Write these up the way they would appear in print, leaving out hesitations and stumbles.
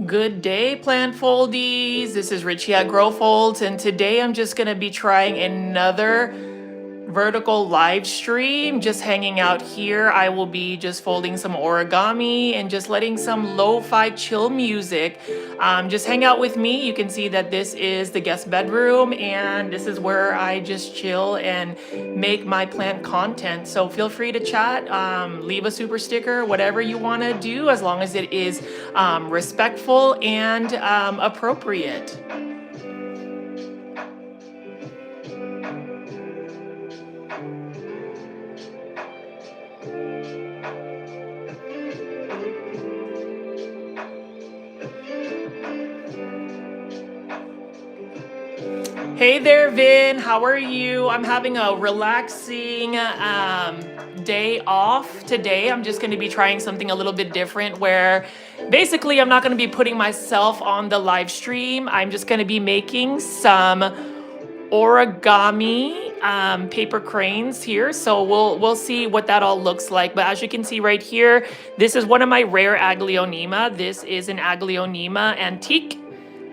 Good day, plant foldies. This is Richie at Grow Folds, and today I'm just going to be trying another vertical live stream, just hanging out here. I will be just folding some origami and just letting some lo-fi chill music just hang out with me. You can see that this is the guest bedroom, and this is where I just chill and make my plant content. So feel free to chat, leave a super sticker, whatever you want to do, as long as it is respectful and appropriate. Hey there, Vin. How are you? I'm having a relaxing day off today. I'm just going to be trying something a little bit different where basically I'm not going to be putting myself on the live stream. I'm just going to be making some origami paper cranes here. So we'll see what that all looks like. But as you can see right here, this is one of my rare Aglaonema. This is an Aglaonema antique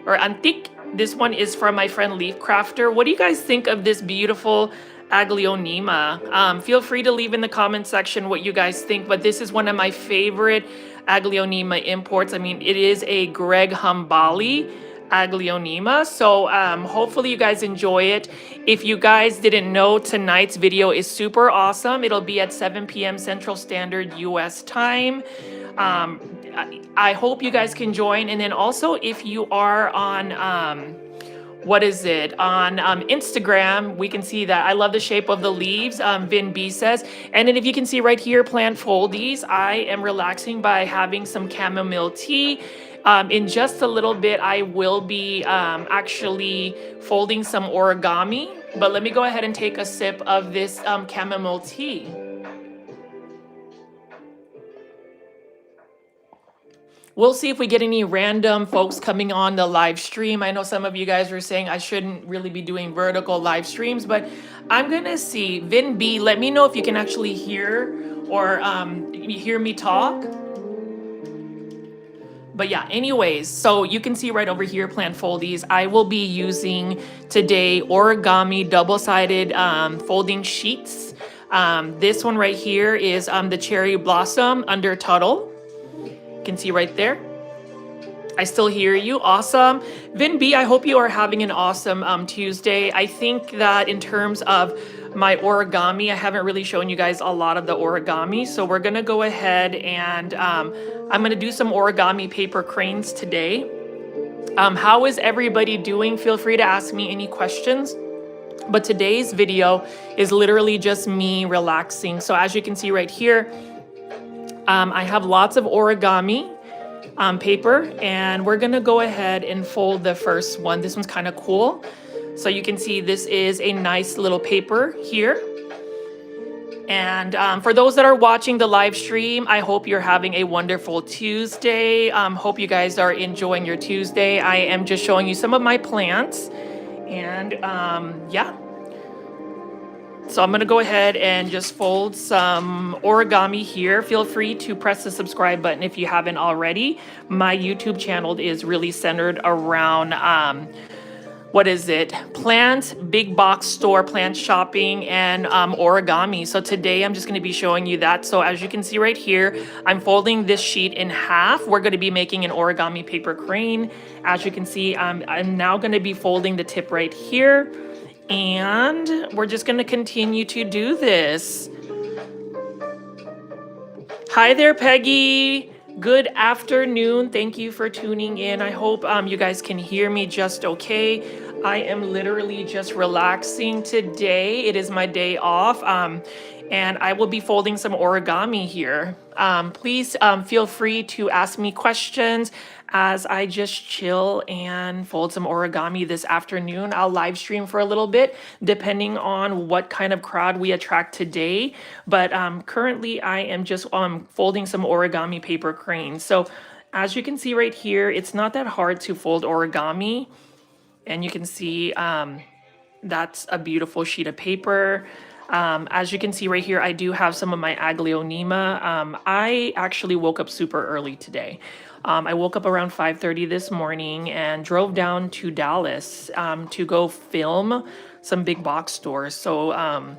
or antique. This one is from my friend Leaf Crafter. What do you guys think of this beautiful Aglaonema? Feel free to leave in the comment section what you guys think, but this is one of my favorite Aglaonema imports. I mean, it is a Greg Humbali Aglaonema. So hopefully you guys enjoy it. If you guys didn't know, tonight's video is super awesome. It'll be at 7 p.m. Central Standard US time. I hope you guys can join. And then also, if you are on on Instagram, we can see that I love the shape of the leaves. Vin B says. And then if you can see right here, plant foldies, I am relaxing by having some chamomile tea. In just a little bit, I will be actually folding some origami. But let me go ahead and take a sip of this chamomile tea. We'll see if we get any random folks coming on the live stream. I know some of you guys were saying I shouldn't really be doing vertical live streams, but I'm going to see. Vin B, let me know if you can actually hear or hear me talk. But yeah, anyways, so you can see right over here, plant foldies. I will be using today origami double-sided folding sheets. This one right here is the cherry blossom under Tuttle. You can see right there. I still hear you. Awesome. Vin B, I hope you are having an awesome Tuesday. I think that in terms of my origami, I haven't really shown you guys a lot of the origami. So we're going to go ahead and I'm going to do some origami paper cranes today. How is everybody doing? Feel free to ask me any questions. But today's video is literally just me relaxing. So as you can see right here, I have lots of origami paper, and we're gonna go ahead and fold the first one. This one's kind of cool. So you can see this is a nice little paper here. And for those that are watching the live stream, I hope you're having a wonderful Tuesday. Hope you guys are enjoying your Tuesday. I am just showing you some of my plants, and yeah. So I'm going to go ahead and just fold some origami here. Feel free to press the subscribe button if you haven't already. My YouTube channel is really centered around, plants, big box store, plant shopping, and origami. So today I'm just going to be showing you that. So as you can see right here, I'm folding this sheet in half. We're going to be making an origami paper crane. As you can see, I'm now going to be folding the tip right here. And we're just going to continue to do this. Hi there, Peggy. Good afternoon. Thank you for tuning in. I hope you guys can hear me just okay. I am literally just relaxing today. It is my day off, and I will be folding some origami here. Please feel free to ask me questions as I just chill and fold some origami this afternoon. I'll live stream for a little bit, depending on what kind of crowd we attract today. But currently, I am just folding some origami paper cranes. So as you can see right here, it's not that hard to fold origami. And you can see that's a beautiful sheet of paper. As you can see right here, I do have some of my aglaonema. I actually woke up super early today. I woke up around 5:30 this morning and drove down to Dallas to go film some big box stores. So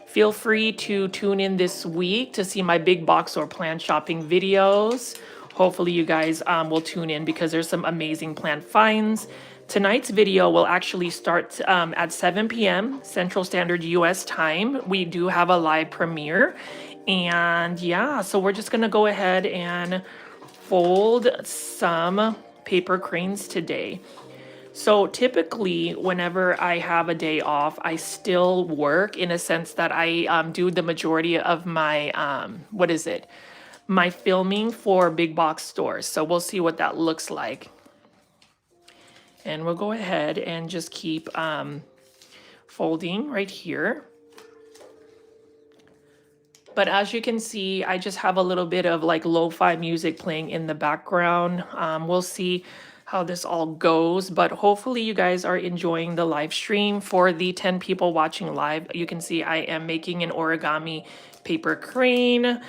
feel free to tune in this week to see my big box or plant shopping videos. Hopefully you guys will tune in because there's some amazing plant finds. Tonight's video will actually start at 7 p.m. Central Standard US time. We do have a live premiere. And yeah, so we're just gonna go ahead and fold some paper cranes today. So typically, whenever I have a day off, I still work in a sense that I do the majority of my, my filming for big box stores. So we'll see what that looks like. And we'll go ahead and just keep folding right here. But as you can see, I just have a little bit of like lo-fi music playing in the background. We'll see how this all goes, but hopefully you guys are enjoying the live stream. For the 10 people watching live, you can see I am making an origami paper crane.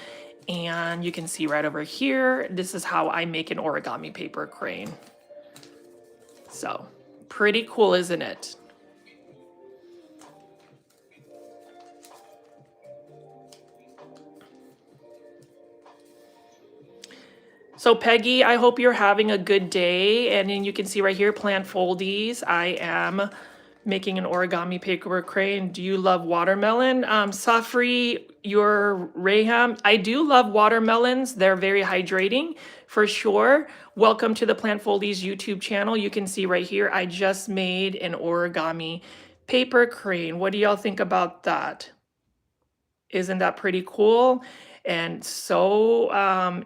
And you can see right over here, this is how I make an origami paper crane. So pretty cool, isn't it? So Peggy, I hope you're having a good day. And then you can see right here, plant foldies. I am making an origami paper crane. Do you love watermelon? Safri, your Raham, I do love watermelons. They're very hydrating for sure. Welcome to the Plant Foldies YouTube channel. You can see right here, I just made an origami paper crane. What do y'all think about that? Isn't that pretty cool? And so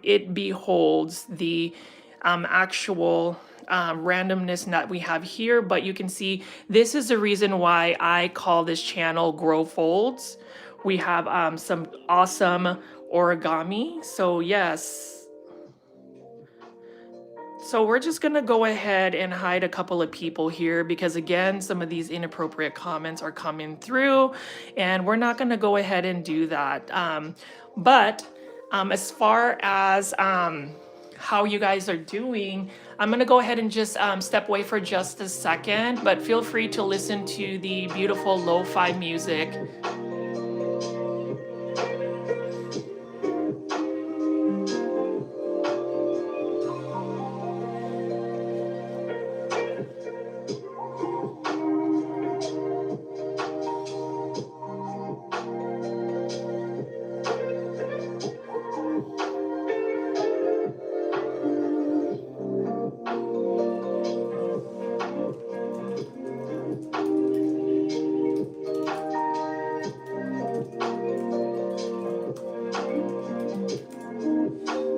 it beholds the actual randomness that we have here, but you can see this is the reason why I call this channel Grow Folds. We have some awesome origami. So yes. So we're just gonna go ahead and hide a couple of people here because again, some of these inappropriate comments are coming through and we're not gonna go ahead and do that. But as far as how you guys are doing, I'm gonna go ahead and just step away for just a second, but feel free to listen to the beautiful lo-fi music.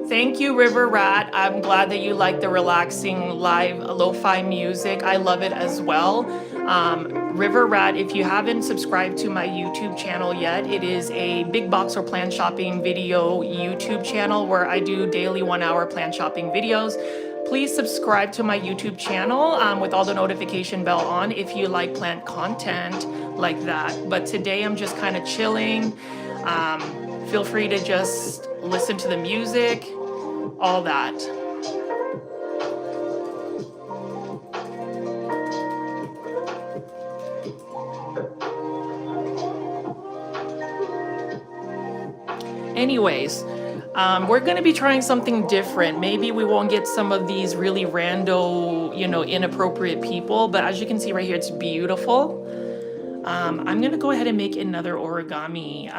Thank you, River Rat. I'm glad that you like the relaxing live lo-fi music. I love it as well. River Rat, if you haven't subscribed to my YouTube channel yet, it is a big box or plan shopping video YouTube channel where I do daily 1-hour plan shopping videos. Please subscribe to my YouTube channel with all the notification bell on if you like plant content like that. But today I'm just kind of chilling. Feel free to just listen to the music, all that. Anyways, we're going to be trying something different. Maybe we won't get some of these really rando, inappropriate people, but as you can see right here, it's beautiful. I'm going to go ahead and make another origami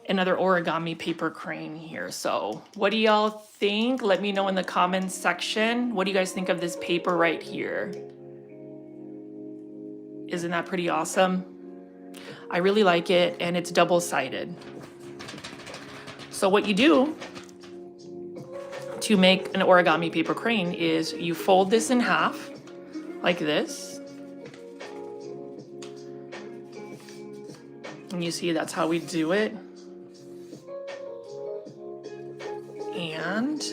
another origami paper crane here. So what do y'all think? Let me know in the comments section. What do you guys think of this paper right here? Isn't that pretty awesome? I really like it, and it's double-sided. So what you do to make an origami paper crane is you fold this in half like this. And you see that's how we do it. And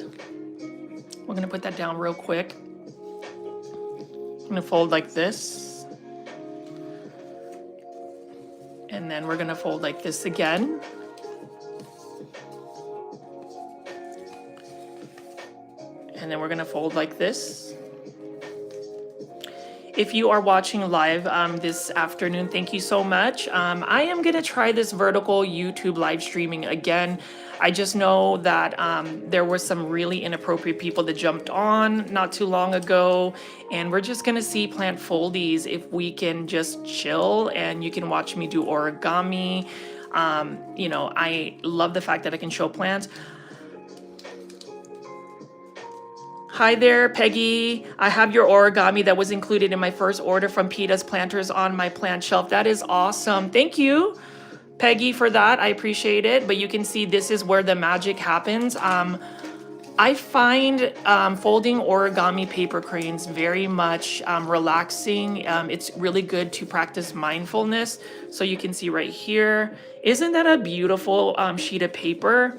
we're gonna put that down real quick. I'm gonna fold like this. And then we're gonna fold like this again. And then we're gonna fold like this. If you are watching live this afternoon, thank you so much. I am gonna try this vertical YouTube live streaming again. I just know that there were some really inappropriate people that jumped on not too long ago, and we're just gonna see plant foldies if we can just chill and you can watch me do origami. You know, I love the fact that I can show plants. Hi there, Peggy. I have your origami that was included in my first order from PETA's Planters on my plant shelf. That is awesome. Thank you, Peggy, for that. I appreciate it. But you can see this is where the magic happens. I find folding origami paper cranes very much relaxing. It's really good to practice mindfulness. So you can see right here. Isn't that a beautiful sheet of paper?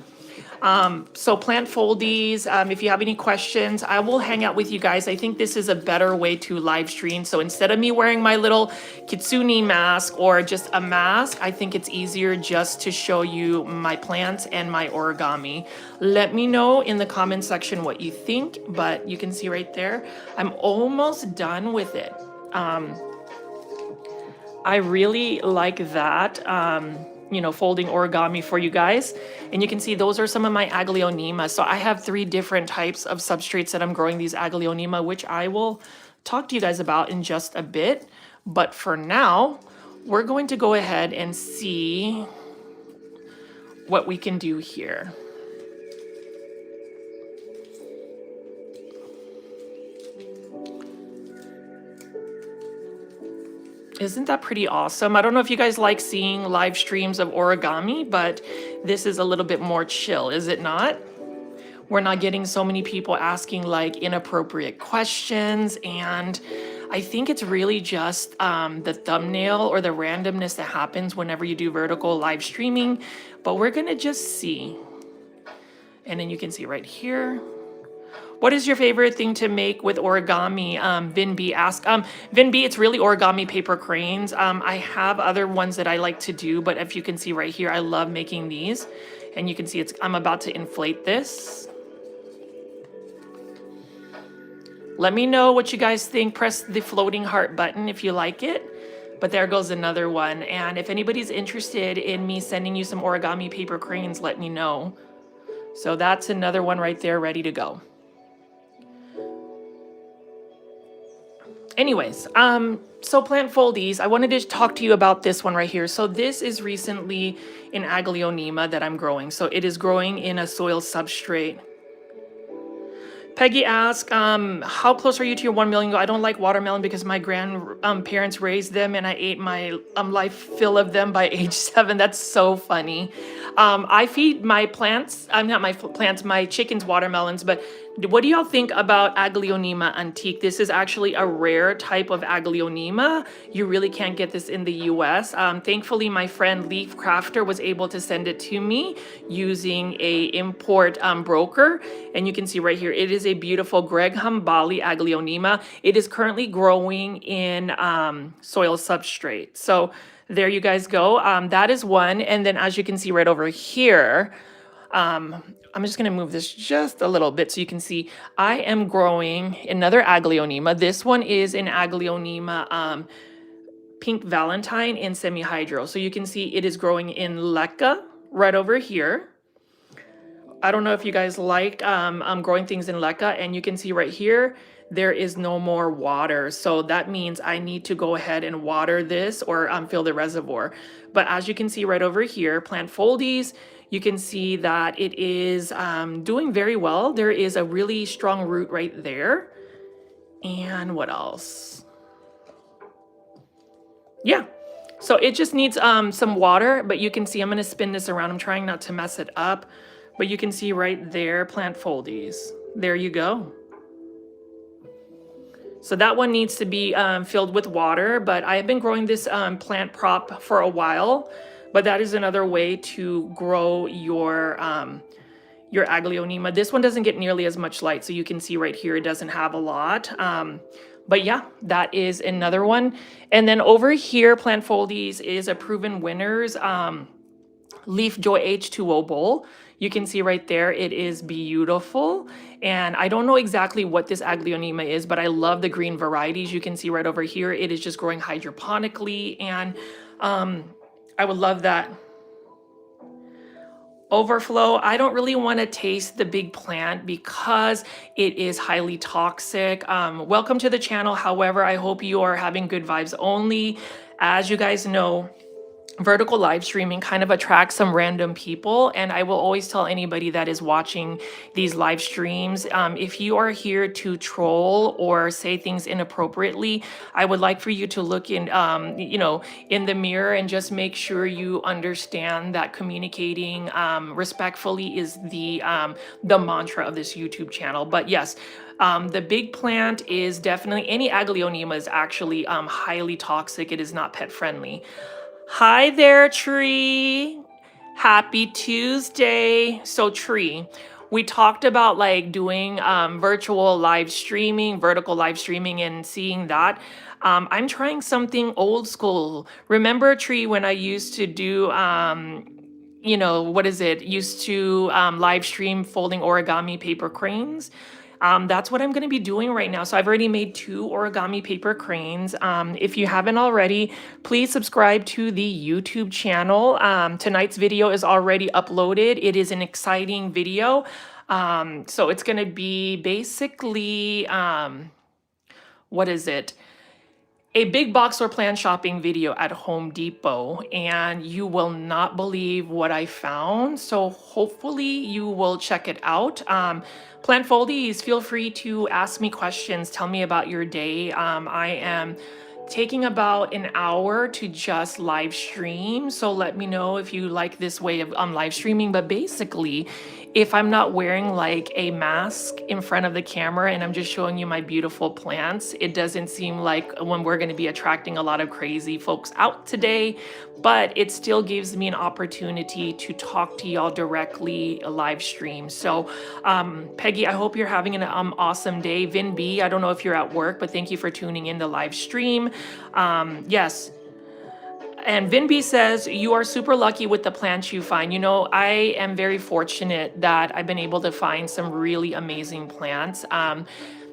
So plant foldies, if you have any questions, I will hang out with you guys. I think this is a better way to live stream. So instead of me wearing my little kitsune mask or just a mask, I think it's easier just to show you my plants and my origami. Let me know in the comment section what you think, but you can see right there, I'm almost done with it. I really like that. You know, folding origami for you guys. And you can see those are some of my Aglaonema. So I have 3 different types of substrates that I'm growing these Aglaonema, which I will talk to you guys about in just a bit. But for now, we're going to go ahead and see what we can do here. Isn't that pretty awesome? I don't know if you guys like seeing live streams of origami, but this is a little bit more chill, is it not? We're not getting so many people asking like inappropriate questions, and I think it's really just the thumbnail or the randomness that happens whenever you do vertical live streaming, but we're gonna just see. And then you can see right here. What is your favorite thing to make with origami? Vin B asked. Vin B, it's really origami paper cranes. I have other ones that I like to do, but if you can see right here, I love making these. And you can see I'm about to inflate this. Let me know what you guys think. Press the floating heart button if you like it. But there goes another one. And if anybody's interested in me sending you some origami paper cranes, let me know. So that's another one right there ready to go. Anyways, so plant foldies, I wanted to talk to you about this one right here. So this is recently an Aglaonema that I'm growing. So it is growing in a soil substrate. Peggy asked, how close are you to your 1 million goal? I don't like watermelon because my grandparents raised them and I ate my life fill of them by age 7. That's so funny. I feed my plants, not my plants, my chickens watermelons, but what do y'all think about Aglaonema antique? This is actually a rare type of Aglaonema. You really can't get this in the US. Thankfully, my friend Leaf Crafter was able to send it to me using a import broker. And you can see right here, it is a beautiful Greg Humbali Aglaonema. It is currently growing in soil substrate. So there you guys go. That is one. And then as you can see right over here, I'm just going to move this just a little bit so you can see I am growing another Aglaonema. This one is an Aglaonema Pink Valentine in semi-hydro. So you can see it is growing in leca right over here. I don't know if you guys like growing things in leca, and you can see right here, there is no more water. So that means I need to go ahead and water this or fill the reservoir. But as you can see right over here, plant foldies, you can see that it is doing very well. There is a really strong root right there. And what else? Yeah. So it just needs some water, but you can see I'm going to spin this around. I'm trying not to mess it up, but you can see right there, plant foldies. There you go. So that one needs to be filled with water, but I've been growing this plant prop for a while, but that is another way to grow your Aglaonema. This one doesn't get nearly as much light, so you can see right here it doesn't have a lot. But yeah, that is another one. And then over here, Plant Foldies is a proven winners Leaf Joy H2O bowl. You can see right there, it is beautiful. And I don't know exactly what this Aglaonema is, but I love the green varieties. You can see right over here, it is just growing hydroponically. And I would love that. Overflow, I don't really want to taste the big plant because it is highly toxic. Welcome to the channel. However, I hope you are having good vibes only. As you guys know, vertical live streaming kind of attracts some random people, and I will always tell anybody that is watching these live streams, if you are here to troll or say things inappropriately, I would like for you to look in in the mirror and just make sure you understand that communicating respectfully is the mantra of this YouTube channel. But yes, the big plant is definitely, any Aglaonema is actually highly toxic. It is not pet friendly. Hi there, Tree. Happy Tuesday. So Tree, we talked about like doing virtual live streaming, vertical live streaming, and seeing that. I'm trying something old school. Remember, Tree, when I used to do used to live stream folding origami paper cranes? That's what I'm going to be doing right now. So I've already made 2 origami paper cranes. If you haven't already, please subscribe to the YouTube channel. Tonight's video is already uploaded. It is an exciting video. So it's going to be basically, what is it? A big box store plan shopping video at Home Depot, and you will not believe what I found. So hopefully you will check it out. Plant Foldies, feel free to ask me questions. Tell me about your day. I am taking about an hour to just live stream. So let me know if you like this way of live streaming. But basically, if I'm not wearing like a mask in front of the camera and I'm just showing you my beautiful plants, it doesn't seem like when we're going to be attracting a lot of crazy folks out today, but it still gives me an opportunity to talk to y'all directly live stream. So Peggy, I hope you're having an awesome day. Vin B, I don't know if you're at work, but thank you for tuning in the live stream. Yes. And Vinby says, you are super lucky with the plants you find. You know, I am very fortunate that I've been able to find some really amazing plants.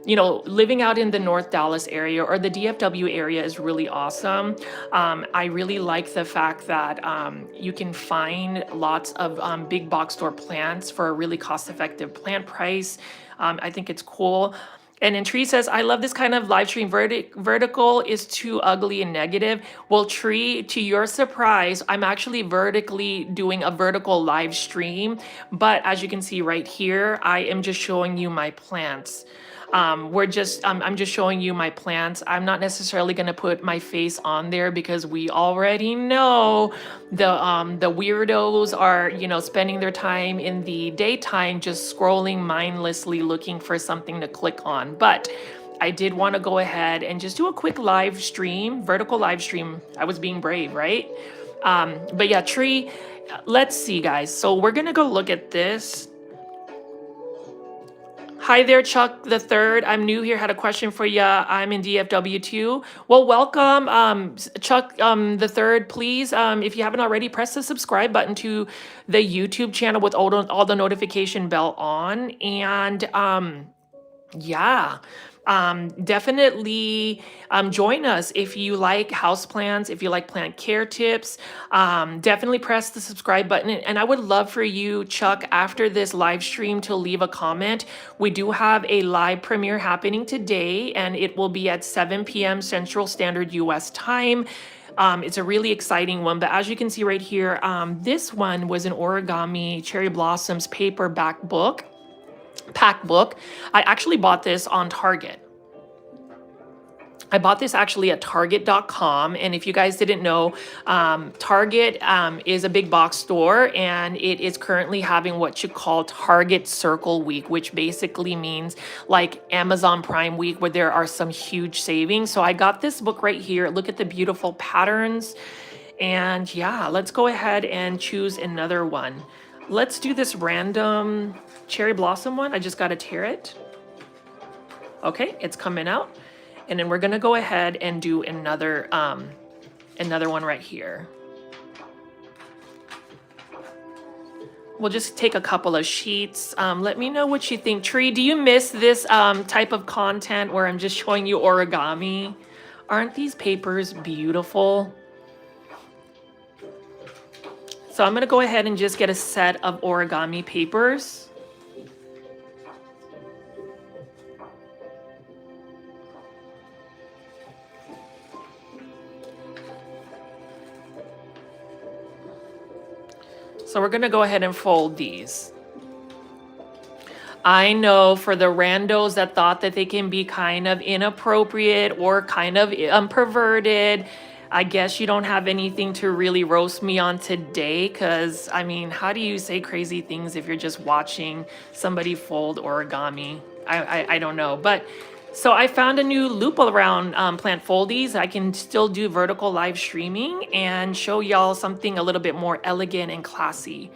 Living out in the North Dallas area or the DFW area is really awesome. I really like the fact that you can find lots of big box store plants for a really cost-effective plant price. I think it's cool. And then Tree says, I love this kind of live stream. Vertical is too ugly and negative. Well, Tree, to your surprise, I'm actually vertically doing a vertical live stream. But as you can see right here, I am just showing you my plants. I'm just showing you my plants. I'm not necessarily going to put my face on there because we already know the weirdos are, spending their time in the daytime just scrolling mindlessly looking for something to click on. But I did want to go ahead and just do a quick live stream, vertical live stream. I was being brave, right? But yeah, Tree, let's see, guys. So we're going to go look at this. Hi there, Chuck the Third. I'm new here. Had a question for you. I'm in DFW too. Well, welcome, Chuck the Third. Please, if you haven't already, press the subscribe button to the YouTube channel with all the notification bell on. And yeah, Definitely join us if you like houseplants, if you like plant care tips. Definitely press the subscribe button. And I would love for you, Chuck, after this live stream to leave a comment. We do have a live premiere happening today, and it will be at 7 p.m. Central Standard US time. It's a really exciting one, but as you can see right here, this one was an Origami Cherry Blossoms paperback book. Pack book. I actually bought this on Target. I bought this actually at Target.com. And if you guys didn't know, Target is a big box store, and it is currently having what you call Target Circle Week, which basically means like Amazon Prime Week, where there are some huge savings. So I got this book right here. Look at the beautiful patterns. And yeah, let's go ahead and choose another one. Let's do this random cherry blossom one. I just got to tear it. Okay, it's coming out. And then we're gonna go ahead and do another one right here. We'll just take a couple of sheets. Let me know what you think. Tree, do you miss this type of content where I'm just showing you origami? Aren't these papers beautiful? So I'm gonna go ahead and just get a set of origami papers. So we're gonna go ahead and fold these. I know for the randos that thought that they can be kind of inappropriate or kind of perverted, I guess you don't have anything to really roast me on today, because I mean, how do you say crazy things if you're just watching somebody fold origami? I don't know. But so I found a new loop around plant foldies. I can still do vertical live streaming and show y'all something a little bit more elegant and classy.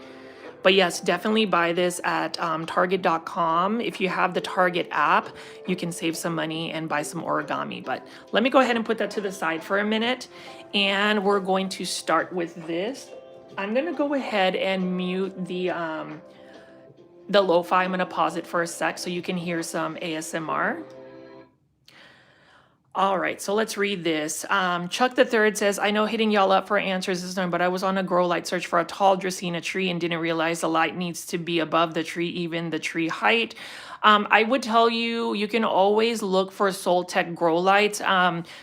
But yes, definitely buy this at Target.com. If you have the Target app, you can save some money and buy some origami. But let me go ahead and put that to the side for a minute. And we're going to start with this. I'm going to go ahead and mute the Lofi. I'm going to pause it for a sec so you can hear some ASMR. All right, so let's read this. Chuck the Third says, I know hitting y'all up for answers is done, but I was on a grow light search for a tall Dracaena tree and didn't realize the light needs to be above the tree, even the tree height. I would tell you, you can always look for Soltech grow lights.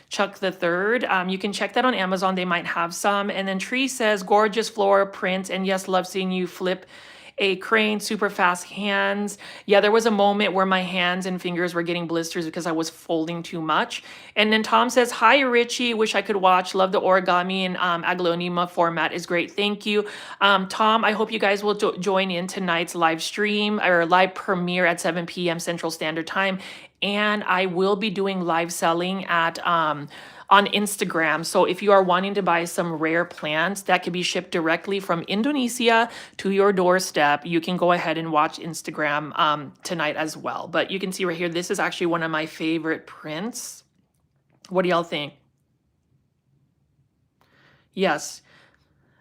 Chuck the Third, you can check that on Amazon. They might have some. And then Tree says, gorgeous floral print, and yes, love seeing you flip a crane, super fast hands. Yeah, there was a moment where my hands and fingers were getting blisters because I was folding too much. And then Tom says, hi, Richie. Wish I could watch. Love the origami and aglaonema format is great. Thank you. Tom, I hope you guys will join in tonight's live stream or live premiere at 7 p.m. Central Standard Time. And I will be doing live selling at on Instagram. So if you are wanting to buy some rare plants that can be shipped directly from Indonesia to your doorstep, you can go ahead and watch Instagram tonight as well. But you can see right here, this is actually one of my favorite prints. What do y'all think? Yes.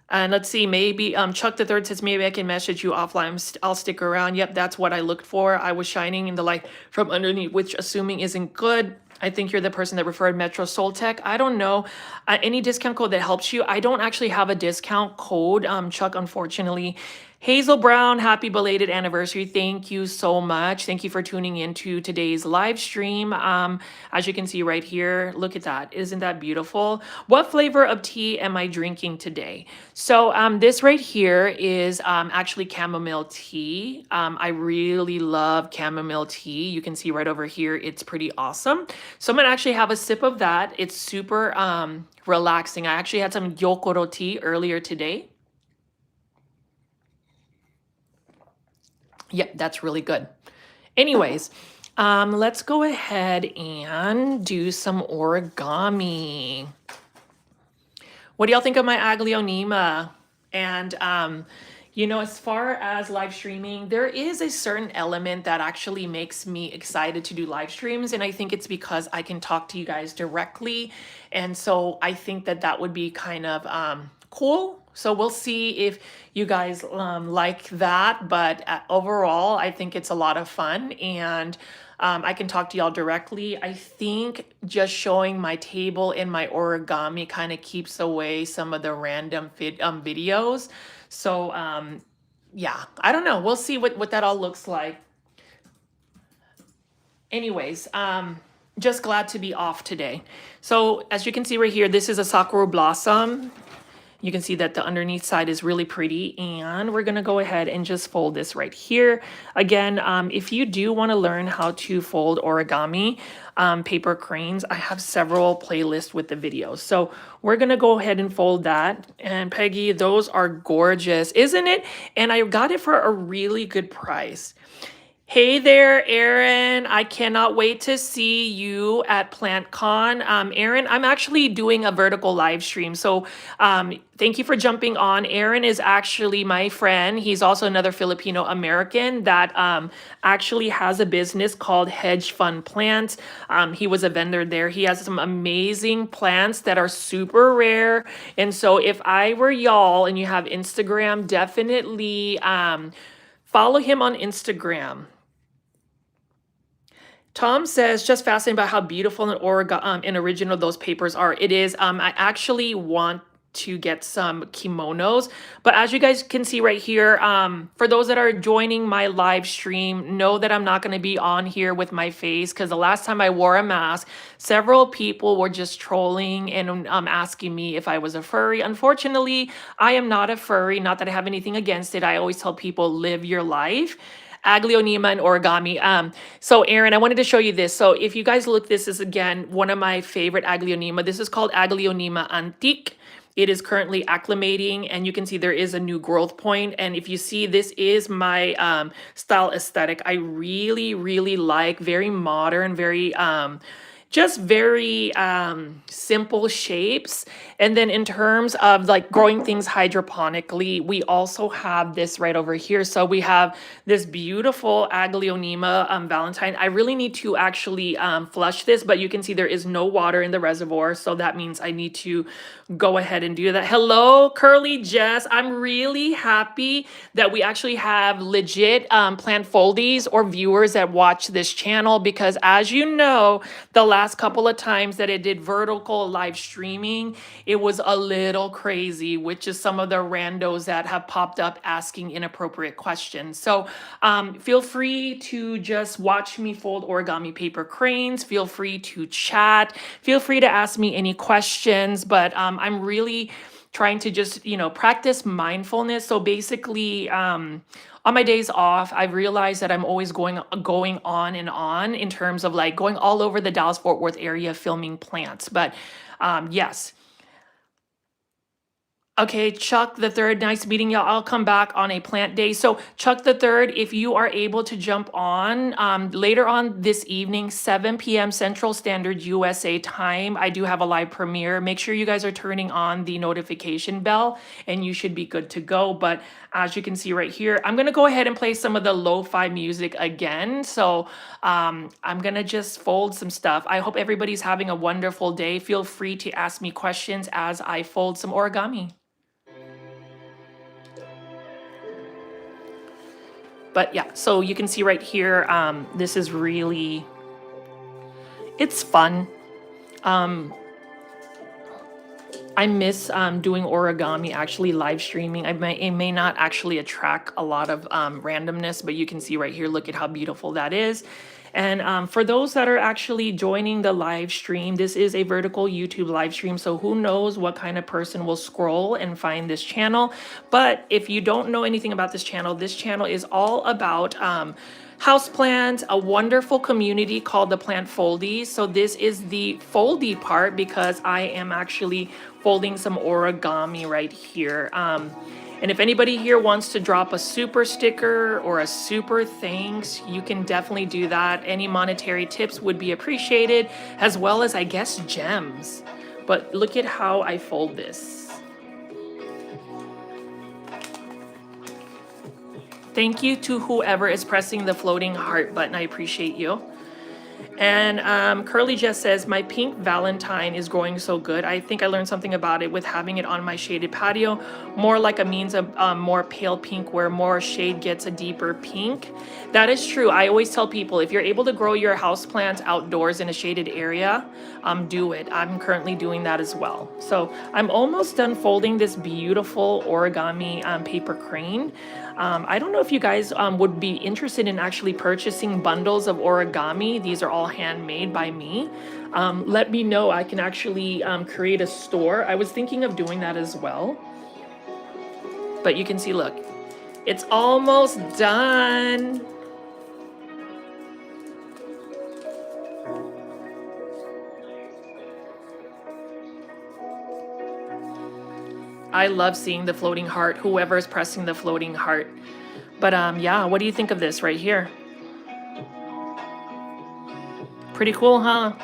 And let's see, maybe Chuck the Third says, maybe I can message you offline. I'll stick around. Yep, that's what I looked for. I was shining in the light from underneath, which assuming isn't good. I think you're the person that referred Metro Soltech. I don't know. Any discount code that helps you. I don't actually have a discount code, Chuck, unfortunately. Hazel Brown, happy belated anniversary. Thank you so much. Thank you for tuning into today's live stream. As you can see right here, look at that. Isn't that beautiful? What flavor of tea am I drinking today? So this right here is actually chamomile tea. I really love chamomile tea. You can see right over here, it's pretty awesome. So I'm gonna actually have a sip of that. It's super relaxing. I actually had some Yokoro tea earlier today. Yep, that's really good. Anyways, let's go ahead and do some origami. What do y'all think of my aglaonema? And you know, as far as live streaming, there is a certain element that actually makes me excited to do live streams. And I think it's because I can talk to you guys directly. And so I think that that would be kind of cool. So we'll see if you guys like that. But overall, I think it's a lot of fun. And I can talk to y'all directly. I think just showing my table and my origami kind of keeps away some of the random videos. So yeah, I don't know. We'll see what that all looks like. Anyways, just glad to be off today. So as you can see right here, this is a sakura blossom. You can see that the underneath side is really pretty, and we're gonna go ahead and just fold this right here. Again, if you do wanna learn how to fold origami paper cranes, I have several playlists with the videos. So we're gonna go ahead and fold that. And Peggy, those are gorgeous, isn't it? And I got it for a really good price. Hey there, Erin. I cannot wait to see you at PlantCon. Erin, I'm actually doing a vertical live stream. So thank you for jumping on. Erin is actually my friend. He's also another Filipino American that actually has a business called Hedge Fund Plants. He was a vendor there. He has some amazing plants that are super rare. And so if I were y'all and you have Instagram, definitely follow him on Instagram. Tom says, just fascinating about how beautiful and original those papers are. It is. I actually want to get some kimonos, but as you guys can see right here, for those that are joining my live stream, know that I'm not going to be on here with my face, because the last time I wore a mask, several people were just trolling and asking me if I was a furry. Unfortunately, I am not a furry. Not that I have anything against it. I always tell people, live your life. Aglionema and origami. So Erin, I wanted to show you this. So if you guys look, this is again one of my favorite Aglionema. This is called Aglionema Antique. It is currently acclimating, and you can see there is a new growth point. And if you see, this is my style aesthetic. I really, really like very modern, very just very simple shapes. And then in terms of like growing things hydroponically, we also have this right over here. So we have this beautiful Aglionema Valentine. I really need to actually flush this, but you can see there is no water in the reservoir. So that means I need to go ahead and do that. Hello, Curly Jess. I'm really happy that we actually have legit plant foldies or viewers that watch this channel, because as you know, the last couple of times that it did vertical live streaming, it was a little crazy, which is some of the randos that have popped up asking inappropriate questions. So feel free to just watch me fold origami paper cranes. Feel free to chat. Feel free to ask me any questions, but I'm really trying to just, practice mindfulness. So basically, on my days off, I've realized that I'm always going on and on in terms of like going all over the Dallas-Fort Worth area filming plants. But yes. Okay, Chuck the Third, nice meeting y'all. I'll come back on a plant day. So Chuck the Third, if you are able to jump on later on this evening, 7 p.m. Central Standard USA time, I do have a live premiere. Make sure you guys are turning on the notification bell and you should be good to go. But as you can see right here, I'm gonna go ahead and play some of the lo-fi music again. So I'm gonna just fold some stuff. I hope everybody's having a wonderful day. Feel free to ask me questions as I fold some origami. But yeah, so you can see right here, this is really, it's fun. I miss doing origami, actually live streaming. It may not actually attract a lot of randomness, but you can see right here, look at how beautiful that is. And for those that are actually joining the live stream, this is a vertical YouTube live stream. So who knows what kind of person will scroll and find this channel. But if you don't know anything about this channel is all about houseplants, a wonderful community called the Plant Foldies. So this is the foldy part because I am actually folding some origami right here. And if anybody here wants to drop a super sticker or a super thanks, you can definitely do that. Any monetary tips would be appreciated, as well as, I guess, gems. But look at how I fold this. Thank you to whoever is pressing the floating heart button. I appreciate you. And Curly Jess says, my pink Valentine is growing so good. I think I learned something about it with having it on my shaded patio, more like a means of more pale pink where more shade gets a deeper pink. That is true. I always tell people, if you're able to grow your house plants outdoors in a shaded area, do it. I'm currently doing that as well. So I'm almost done folding this beautiful origami paper crane. I don't know if you guys would be interested in actually purchasing bundles of origami. These are all handmade by me. Let me know. I can actually create a store. I was thinking of doing that as well. But you can see, look, it's almost done. I love seeing the floating heart, whoever is pressing the floating heart. But yeah, what do you think of this right here? Pretty cool, huh?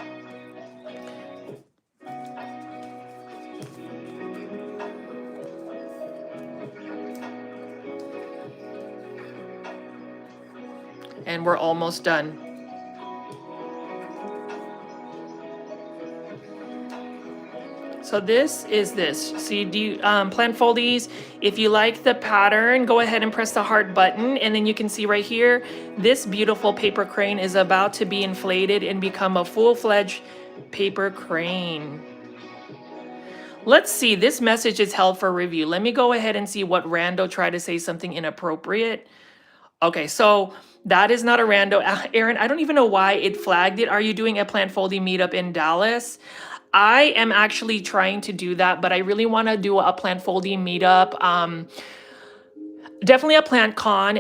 And we're almost done. So this is this. See, do you plant foldies? If you like the pattern, go ahead and press the heart button, and then you can see right here, this beautiful paper crane is about to be inflated and become a full-fledged paper crane. Let's see, this message is held for review. Let me go ahead and see what rando tried to say something inappropriate. Okay, so that is not a rando. Aaron, I don't even know why it flagged it. Are you doing a plant folding meetup in Dallas? I am actually trying to do that, but I really want to do a plant folding meetup. Definitely a plant con.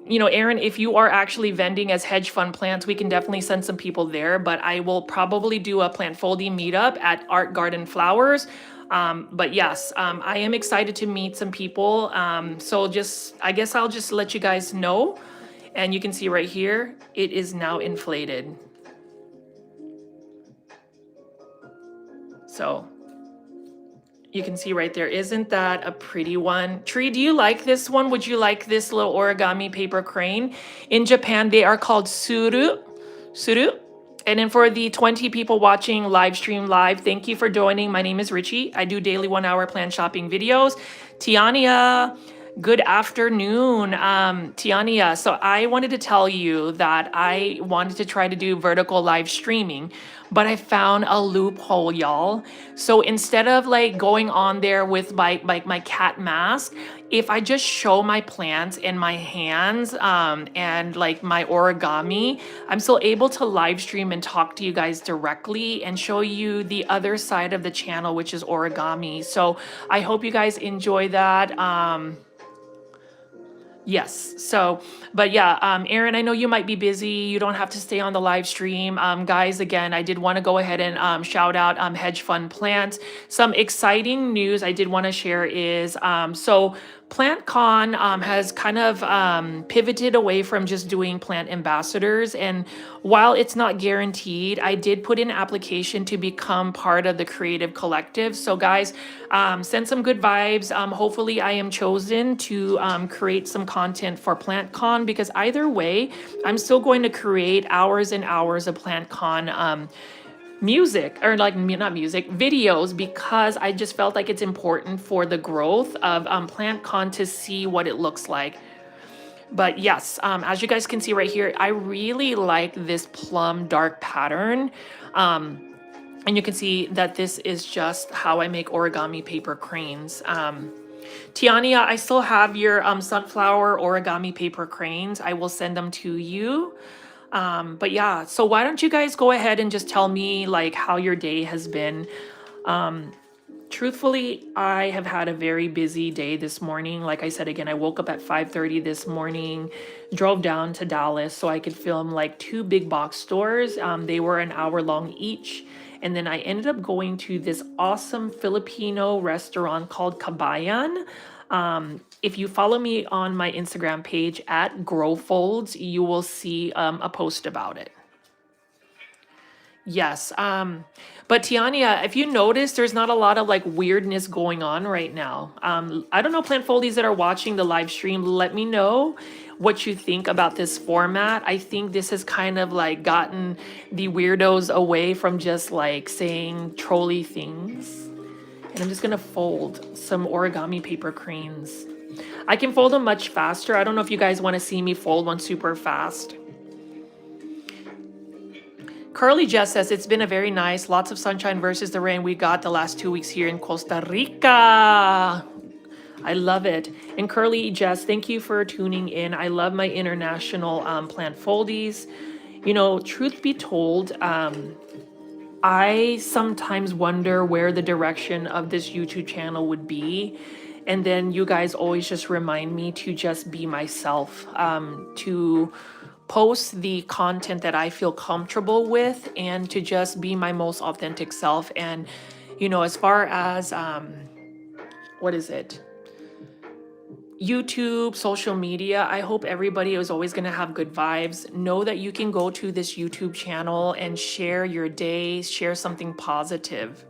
You know, Aaron, if you are actually vending as hedge fund plants, we can definitely send some people there, but I will probably do a plant folding meetup at Art Garden Flowers. But yes, I am excited to meet some people. So just, I guess I'll just let you guys know. And you can see right here, it is now inflated. So you can see right there, isn't that a pretty one? Tree, do you like this one? Would you like this little origami paper crane? In Japan, they are called suru. Suru. And then for the 20 people watching live stream live, thank you for joining. My name is Richie. I do daily 1-hour plan shopping videos. Tiania, good afternoon. Tiania, so I wanted to tell you that I wanted to try to do vertical live streaming, but I found a loophole, y'all. So instead of like going on there with my cat mask, if I just show my plants and my hands and like my origami, I'm still able to live stream and talk to you guys directly and show you the other side of the channel, which is origami. So I hope you guys enjoy that. Yes. So, but yeah, Aaron, I know you might be busy. You don't have to stay on the live stream. Guys, again, I did want to go ahead and shout out Hedge Fund Plants. Some exciting news I did want to share is so PlantCon has kind of pivoted away from just doing plant ambassadors. And while it's not guaranteed, I did put in an application to become part of the creative collective. So guys, send some good vibes. Hopefully I am chosen to create some content for PlantCon, because either way, I'm still going to create hours and hours of PlantCon music, or like not music, videos, because I just felt like it's important for the growth of PlantCon to see what it looks like. But yes, as you guys can see right here, I really like this plum dark pattern. And you can see that this is just how I make origami paper cranes. Tiania, I still have your sunflower origami paper cranes. I will send them to you. But yeah, so why don't you guys go ahead and just tell me like how your day has been. Truthfully, I have had a very busy day this morning. Like I said, again, I woke up at 5:30 this morning, drove down to Dallas so I could film like 2 big box stores. They were an hour long each. And then I ended up going to this awesome Filipino restaurant called Kabayan. If you follow me on my Instagram page at GrowFolds, you will see a post about it. Yes. But Tiania, if you notice, there's not a lot of like weirdness going on right now. I don't know, plant foldies that are watching the live stream, let me know what you think about this format. I think this has kind of like gotten the weirdos away from just like saying trolly things. And I'm just gonna fold some origami paper cranes. I can fold them much faster. I don't know if you guys want to see me fold one super fast. Curly Jess says, it's been a very nice, lots of sunshine versus the rain we got the last 2 weeks here in Costa Rica. I love it. And Curly Jess, thank you for tuning in. I love my international plant foldies. You know, truth be told, I sometimes wonder where the direction of this YouTube channel would be. And then you guys always just remind me to just be myself, to post the content that I feel comfortable with and to just be my most authentic self. And, you know, as far as, what is it? YouTube, social media, I hope everybody is always going to have good vibes. Know that you can go to this YouTube channel and share your day, share something positive.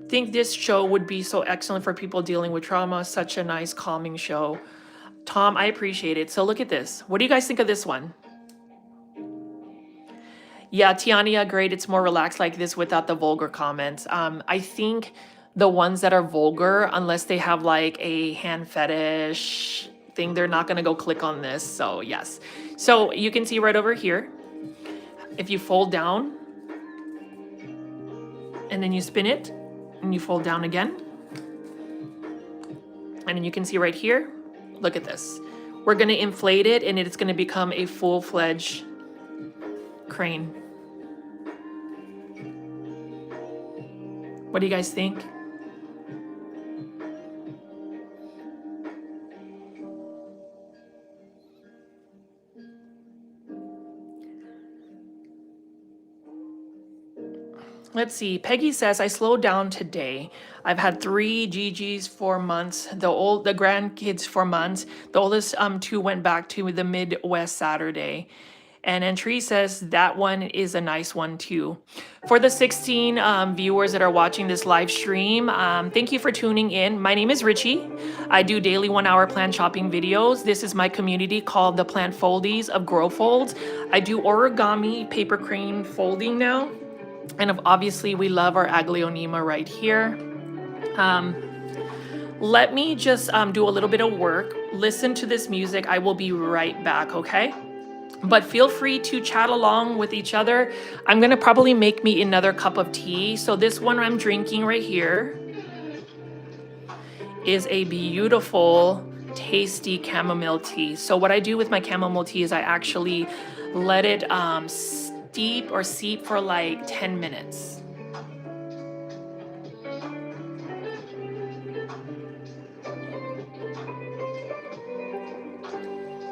Think this show would be so excellent for people dealing with trauma. Such a nice, calming show. Tom, I appreciate it. So look at this. What do you guys think of this one? Yeah, Tiania, great. It's more relaxed like this without the vulgar comments. I think the ones that are vulgar, unless they have like a hand fetish thing, they're not gonna go click on this. So yes. So you can see right over here, if you fold down and then you spin it and you fold down again. And then you can see right here, look at this. We're gonna inflate it and it's gonna become a full-fledged crane. What do you guys think? Let's see. Peggy says, I slowed down today. I've had 3 GGs for months. The grandkids for months. The oldest 2 went back to the Midwest Saturday. And then Tree says that one is a nice one too. For the 16 viewers that are watching this live stream, thank you for tuning in. My name is Richie. I do daily 1-hour plant shopping videos. This is my community called the Plant Foldies of Grow Folds. I do origami paper crane folding now. And obviously we love our Aglaonema right here. Let me just do a little bit of work. Listen to this music. I will be right back, okay? But feel free to chat along with each other. I'm gonna probably make me another cup of tea. So this one I'm drinking right here is a beautiful, tasty chamomile tea. So what I do with my chamomile tea is I actually let it steep or seep for like 10 minutes.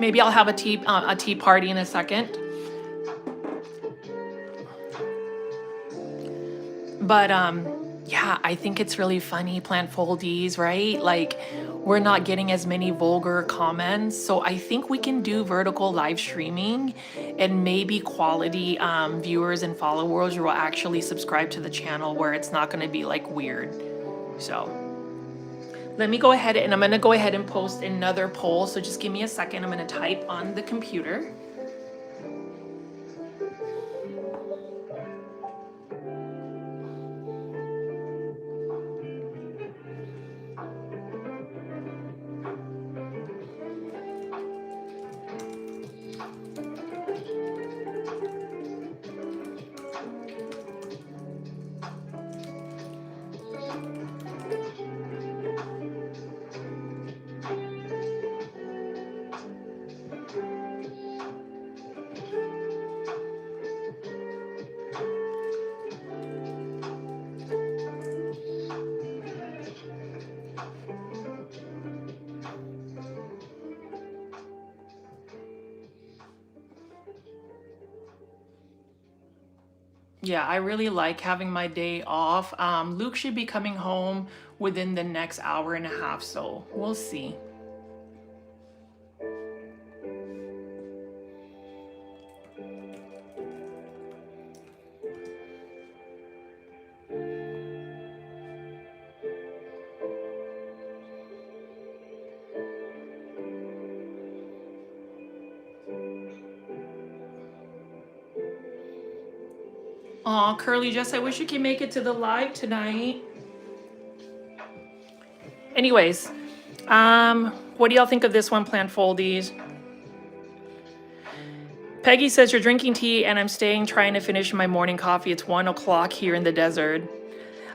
Maybe I'll have a tea party in a second. But yeah, I think it's really funny, plant foldies, right? Like we're not getting as many vulgar comments. So I think we can do vertical live streaming and maybe quality viewers and followers will actually subscribe to the channel where it's not going to be like weird. So let me go ahead and I'm going to go ahead and post another poll. So just give me a second. I'm going to type on the computer. Yeah, I really like having my day off. Luke should be coming home within the next hour and a half, so we'll see. Aw, Curly Jess, I wish you could make it to the live tonight. Anyways, what do y'all think of this one, Plant Foldies? Peggy says you're drinking tea and I'm staying trying to finish my morning coffee. It's 1 o'clock here in the desert.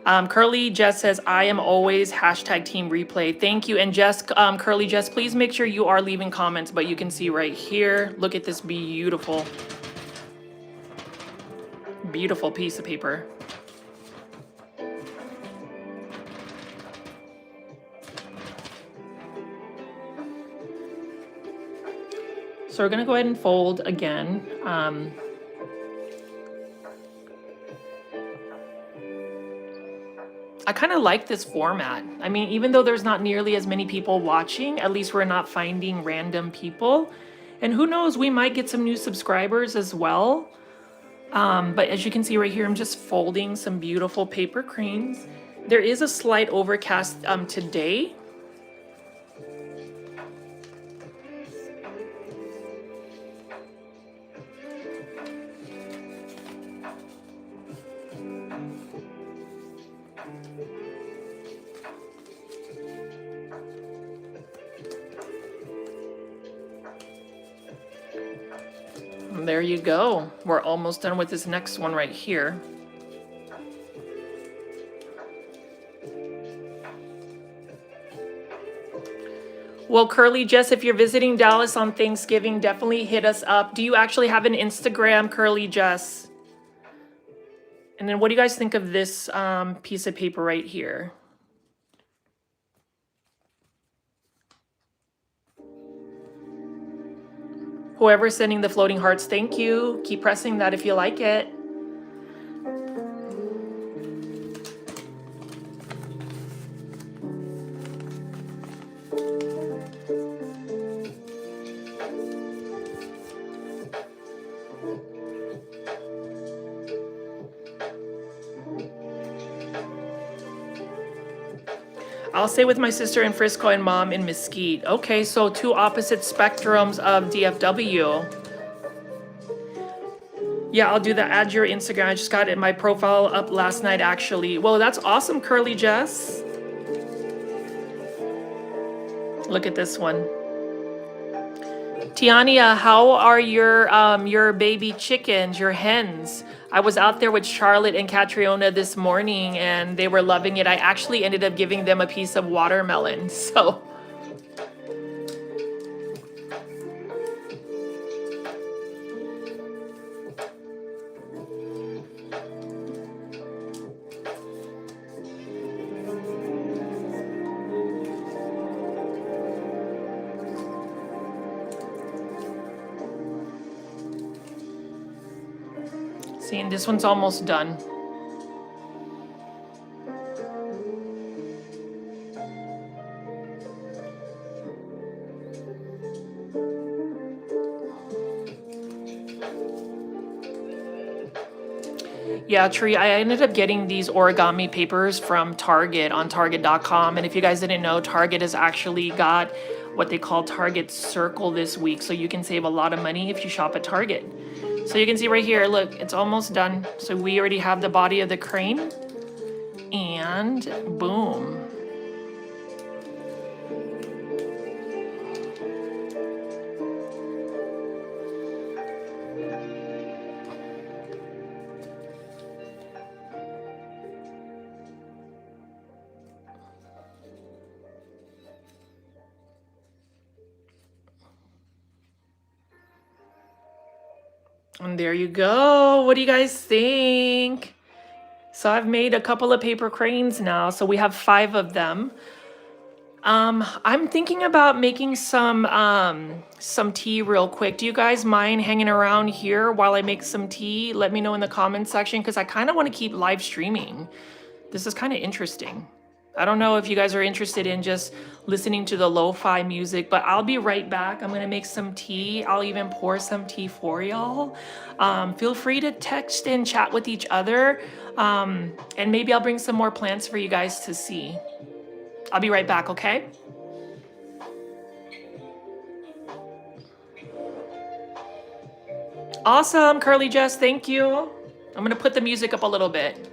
Curly Jess says, I am always hashtag team replay. Thank you. And Jess, Curly Jess, please make sure you are leaving comments, but you can see right here. Look at this beautiful, beautiful piece of paper. So we're gonna go ahead and fold again. I kind of like this format. I mean, even though there's not nearly as many people watching, at least we're not finding random people. And who knows, we might get some new subscribers as well. But as you can see right here, I'm just folding some beautiful paper cranes. There is a slight overcast today. And there you go. We're almost done with this next one right here. Well, Curly Jess, if you're visiting Dallas on Thanksgiving, definitely hit us up. Do you actually have an Instagram, Curly Jess? And then what do you guys think of this piece of paper right here? Whoever's sending the floating hearts, thank you. Keep pressing that if you like it. I'll stay with my sister in Frisco and mom in Mesquite. Okay, so two opposite spectrums of DFW. Yeah, I'll do that. Add your Instagram. I just got it, my profile up last night, actually. Well, that's awesome, Curly Jess. Look at this one. Tiania, how are your baby chickens, your hens? I was out there with Charlotte and Catriona this morning and they were loving it. I actually ended up giving them a piece of watermelon, so. See, and this one's almost done. Yeah, Tree, I ended up getting these origami papers from Target on Target.com. And if you guys didn't know, Target has actually got what they call Target Circle this week. So you can save a lot of money if you shop at Target. So you can see right here, look, it's almost done. So we already have the body of the crane. And boom. And there you go. What do you guys think? So I've made a couple of paper cranes now. So we have 5 of them. I'm thinking about making some tea real quick. Do you guys mind hanging around here while I make some tea? Let me know in the comments section because I kind of want to keep live streaming. This is kind of interesting. I don't know if you guys are interested in just listening to the lo-fi music, but I'll be right back. I'm gonna make some tea. I'll even pour some tea for y'all. Feel free to text and chat with each other. And maybe I'll bring some more plants for you guys to see. I'll be right back, okay? Awesome, Curly Jess, thank you. I'm gonna put the music up a little bit.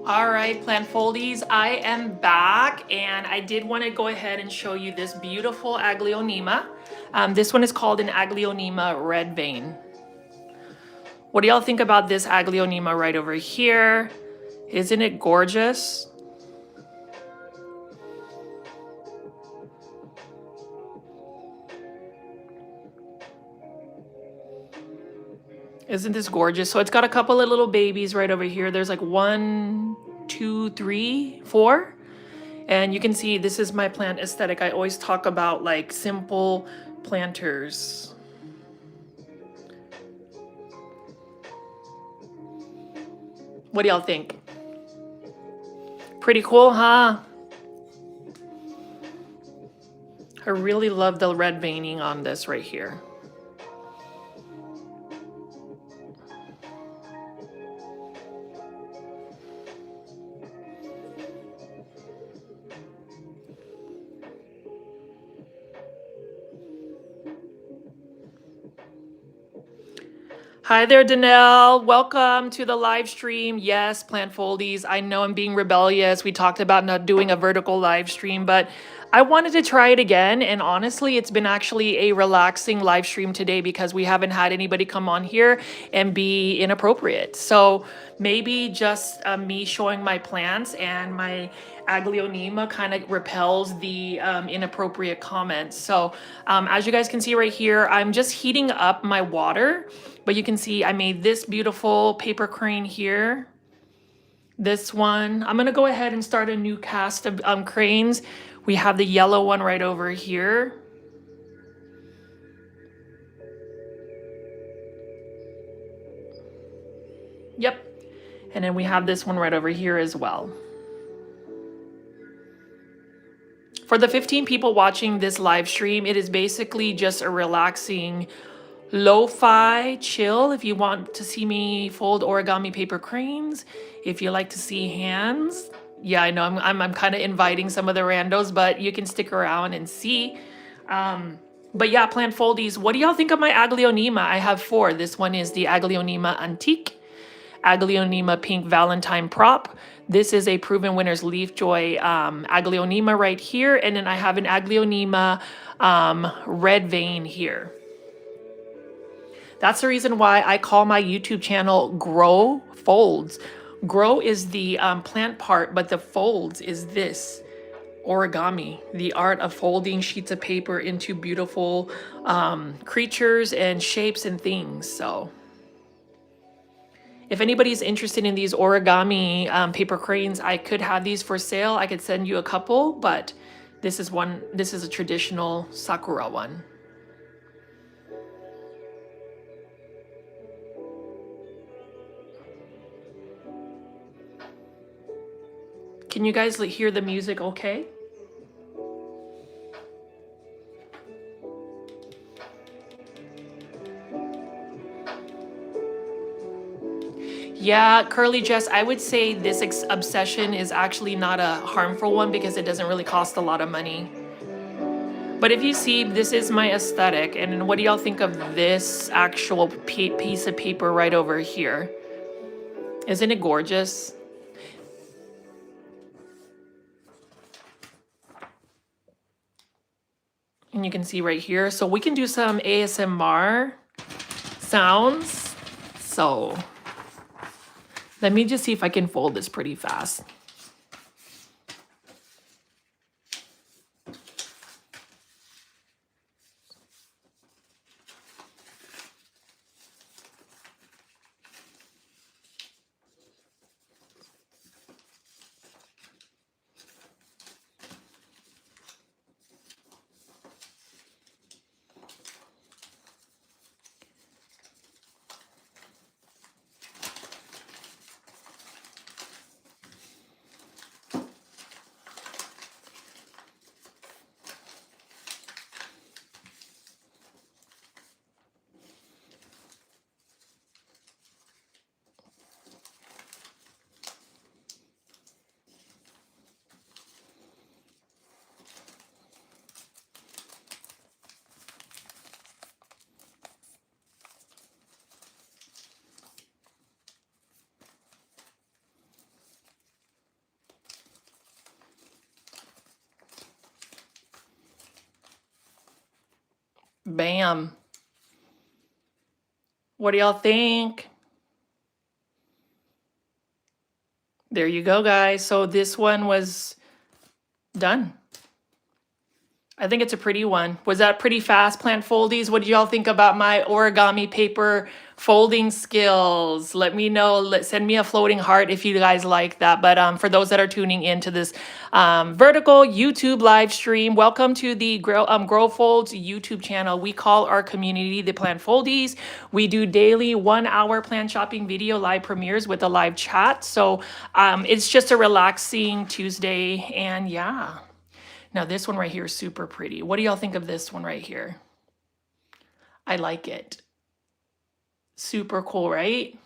All right, plant foldies, I am back and I did want to go ahead and show you this beautiful Aglaonema. This one is called an Aglaonema red vein. What do y'all think about this Aglaonema right over here? Isn't it gorgeous? Isn't this gorgeous? So it's got a couple of little babies right over here. There's like 1, 2, 3, 4. And you can see this is my plant aesthetic. I always talk about like simple planters. What do y'all think? Pretty cool, huh? I really love the red veining on this right here. Hi there, Danelle. Welcome to the live stream. Yes, Plant Foldies. I know I'm being rebellious. We talked about not doing a vertical live stream, but I wanted to try it again. And honestly, it's been actually a relaxing live stream today because we haven't had anybody come on here and be inappropriate. So maybe just me showing my plants and my Aglaonema kind of repels the inappropriate comments. So as you guys can see right here, I'm just heating up my water. But you can see I made this beautiful paper crane here. This one. I'm going to go ahead and start a new cast of cranes. We have the yellow one right over here. Yep. And then we have this one right over here as well. For the 15 people watching this live stream, it is basically just a relaxing lo-fi chill. If you want to see me fold origami paper cranes, if you like to see hands, yeah, I know I'm kind of inviting some of the randos, but you can stick around and see. But yeah, Plant Foldies, what do y'all think of my Aglaonema? I have 4. This one is the Aglaonema Antique, Aglaonema Pink Valentine Prop. This is a Proven Winners Leaf Joy Aglaonema right here, and then I have an Aglaonema red vein here. That's the reason why I call my YouTube channel Grow Folds. Grow is the plant part, but the folds is this origami, the art of folding sheets of paper into beautiful creatures and shapes and things. So if anybody's interested in these origami paper cranes, I could have these for sale. I could send you a couple, but this is one. This is a traditional Sakura one. Can you guys hear the music okay? Yeah, Curly Jess, I would say this obsession is actually not a harmful one because it doesn't really cost a lot of money. But if you see, this is my aesthetic. And what do y'all think of this actual piece of paper right over here? Isn't it gorgeous? And you can see right here. So we can do some ASMR sounds. So let me just see if I can fold this pretty fast. Bam. What do y'all think? There you go, guys. So this one was done. I think it's a pretty one. Was that pretty fast, plant foldies? What did y'all think about my origami paper folding skills? Let me know. Send me a floating heart if you guys like that. But for those that are tuning into this vertical YouTube live stream, welcome to the Grow Folds YouTube channel. We call our community the Plant Foldies. We do daily 1 hour plant shopping video live premieres with a live chat. So it's just a relaxing Tuesday, and yeah. Now this one right here is super pretty. What do y'all think of this one right here? I like it. Super cool, right?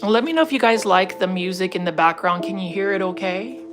Let me know if you guys like the music in the background. Can you hear it okay?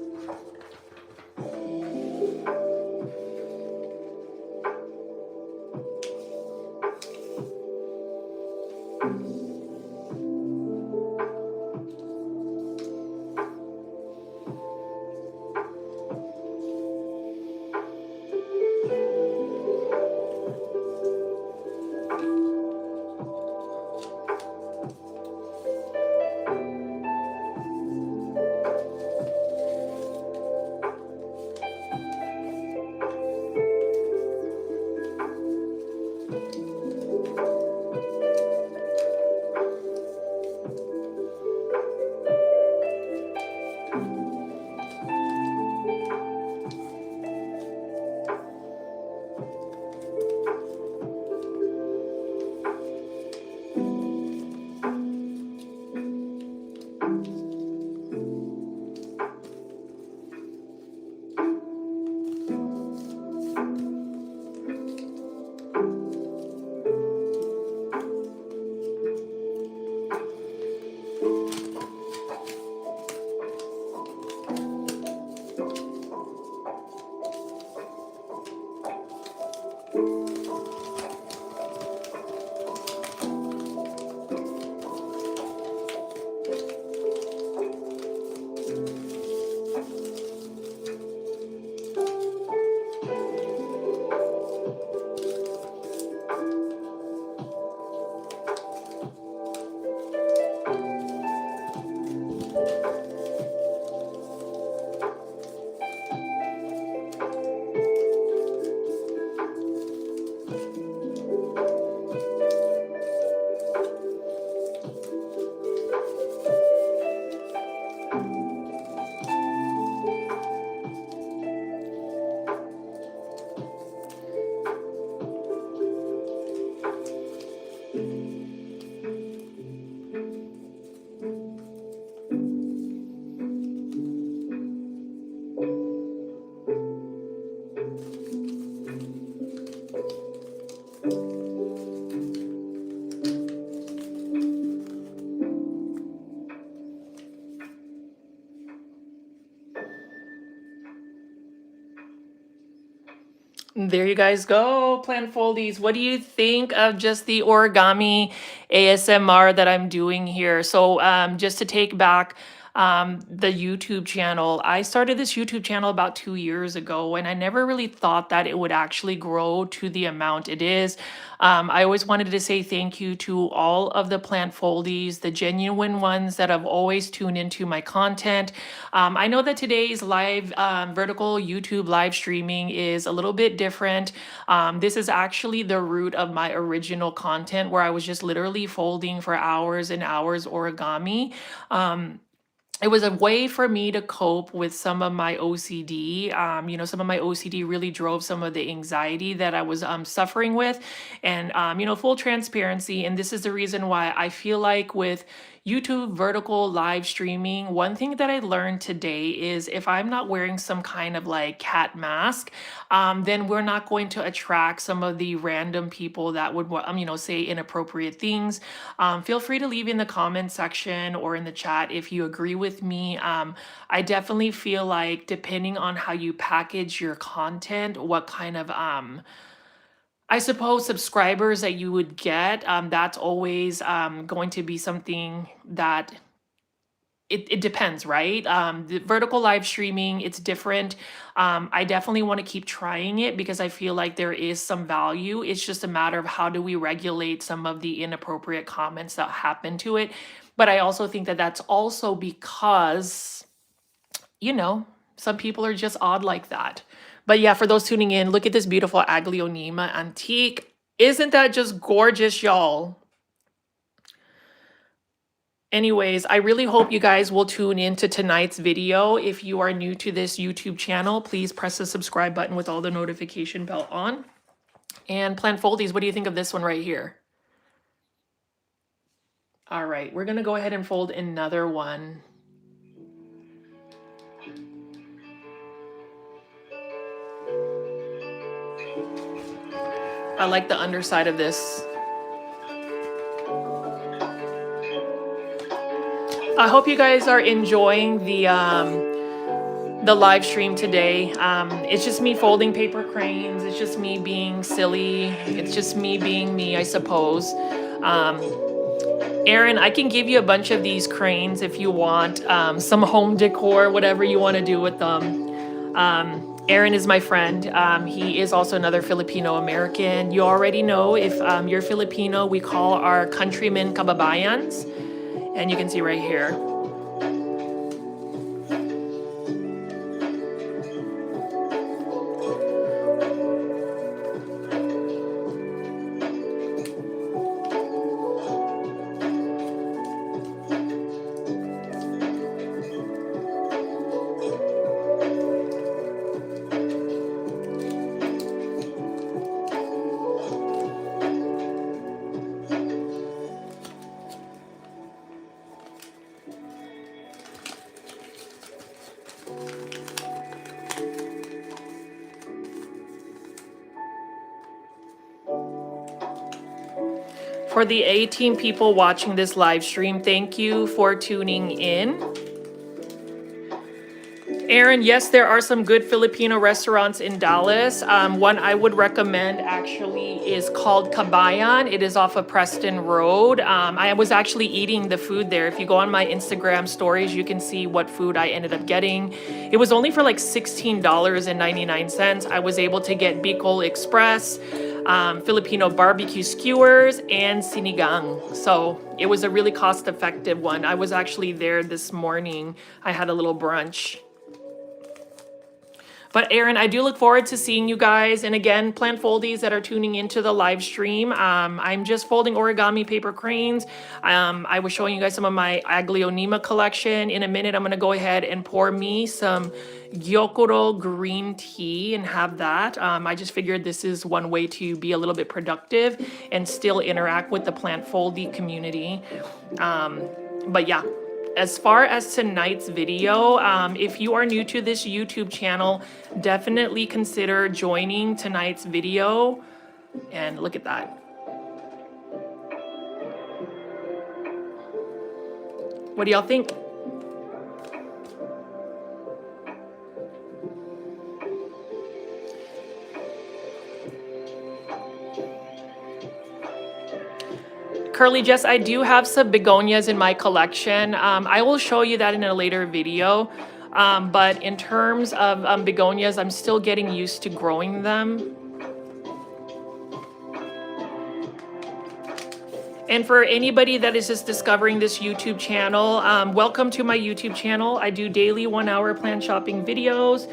There you guys go, plant foldies. What do you think of just the origami ASMR that I'm doing here? So just to take back the YouTube channel, I started this YouTube channel about 2 years ago, and I never really thought that it would actually grow to the amount it is. I always wanted to say thank you to all of the plant foldies, the genuine ones that have always tuned into my content. I know that today's live vertical YouTube live streaming is a little bit different. This is actually the root of my original content where I was just literally folding for hours and hours origami. It was a way for me to cope with some of my OCD. Some of my OCD really drove some of the anxiety that I was suffering with. And, full transparency. And this is the reason why I feel like with YouTube vertical live streaming, one thing that I learned today is if I'm not wearing some kind of like cat mask, then we're not going to attract some of the random people that would, say inappropriate things. Feel free to leave in the comment section or in the chat if you agree with me. I definitely feel like depending on how you package your content, what kind of I suppose subscribers that you would get, that's always going to be something that it depends, right? The vertical live streaming, it's different. I definitely want to keep trying it because I feel like there is some value. It's just a matter of how do we regulate some of the inappropriate comments that happen to it. But I also think that that's also because, you know, some people are just odd like that. But yeah, for those tuning in, look at this beautiful Aglionema antique. Isn't that just gorgeous, y'all? Anyways, I really hope you guys will tune into tonight's video. If you are new to this YouTube channel, please press the subscribe button with all the notification bell on. And Plant Foldies, what do you think of this one right here? All right, we're gonna go ahead and fold another one. I like the underside of this. I hope you guys are enjoying the live stream today. It's just me folding paper cranes. It's just me being silly. It's just me being me, I suppose. Aaron, I can give you a bunch of these cranes if you want, some home decor, whatever you want to do with them. Aaron is my friend. He is also another Filipino American. You already know if you're Filipino, we call our countrymen kababayans. And you can see right here. For the 18 people watching this live stream, thank you for tuning in. Aaron, yes, there are some good Filipino restaurants in Dallas. One I would recommend actually is called Kabayan. It is off of Preston Road. I was actually eating the food there. If you go on my Instagram stories, you can see what food I ended up getting. It was only for like $16.99. I was able to get Bicol Express, Filipino barbecue skewers, and sinigang. So it was a really cost-effective one. I was actually there this morning. I had a little brunch. But Aaron, I do look forward to seeing you guys. And again, Plant Foldies that are tuning into the live stream. I'm just folding origami paper cranes. I was showing you guys some of my Aglionema collection. In a minute, I'm gonna go ahead and pour me some Gyokuro green tea and have that. I just figured this is one way to be a little bit productive and still interact with the Plant Foldy community. But yeah. As far as tonight's video, if you are new to this YouTube channel, definitely consider joining tonight's video. And look at that. What do y'all think? Curly Jess, I do have some begonias in my collection. I will show you that in a later video. But in terms of begonias, I'm still getting used to growing them. And for anybody that is just discovering this YouTube channel, welcome to my YouTube channel. I do daily 1-hour plant shopping videos.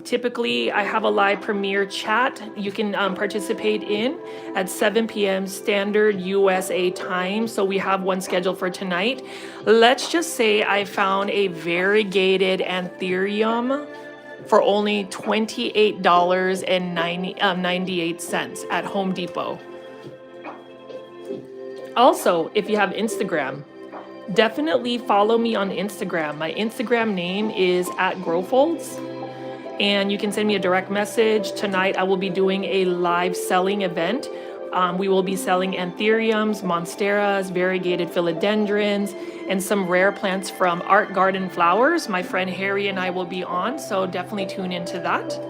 Typically, I have a live premiere chat you can participate in at 7 p.m. Standard USA time. So we have one scheduled for tonight. Let's just say I found a variegated anthurium for only $28.98 at Home Depot. Also, if you have Instagram, definitely follow me on Instagram. My Instagram name is @growfolds, and you can send me a direct message. Tonight, I will be doing a live selling event. We will be selling anthuriums, monsteras, variegated philodendrons, and some rare plants from Art Garden Flowers. My friend Harry and I will be on, so definitely tune into that.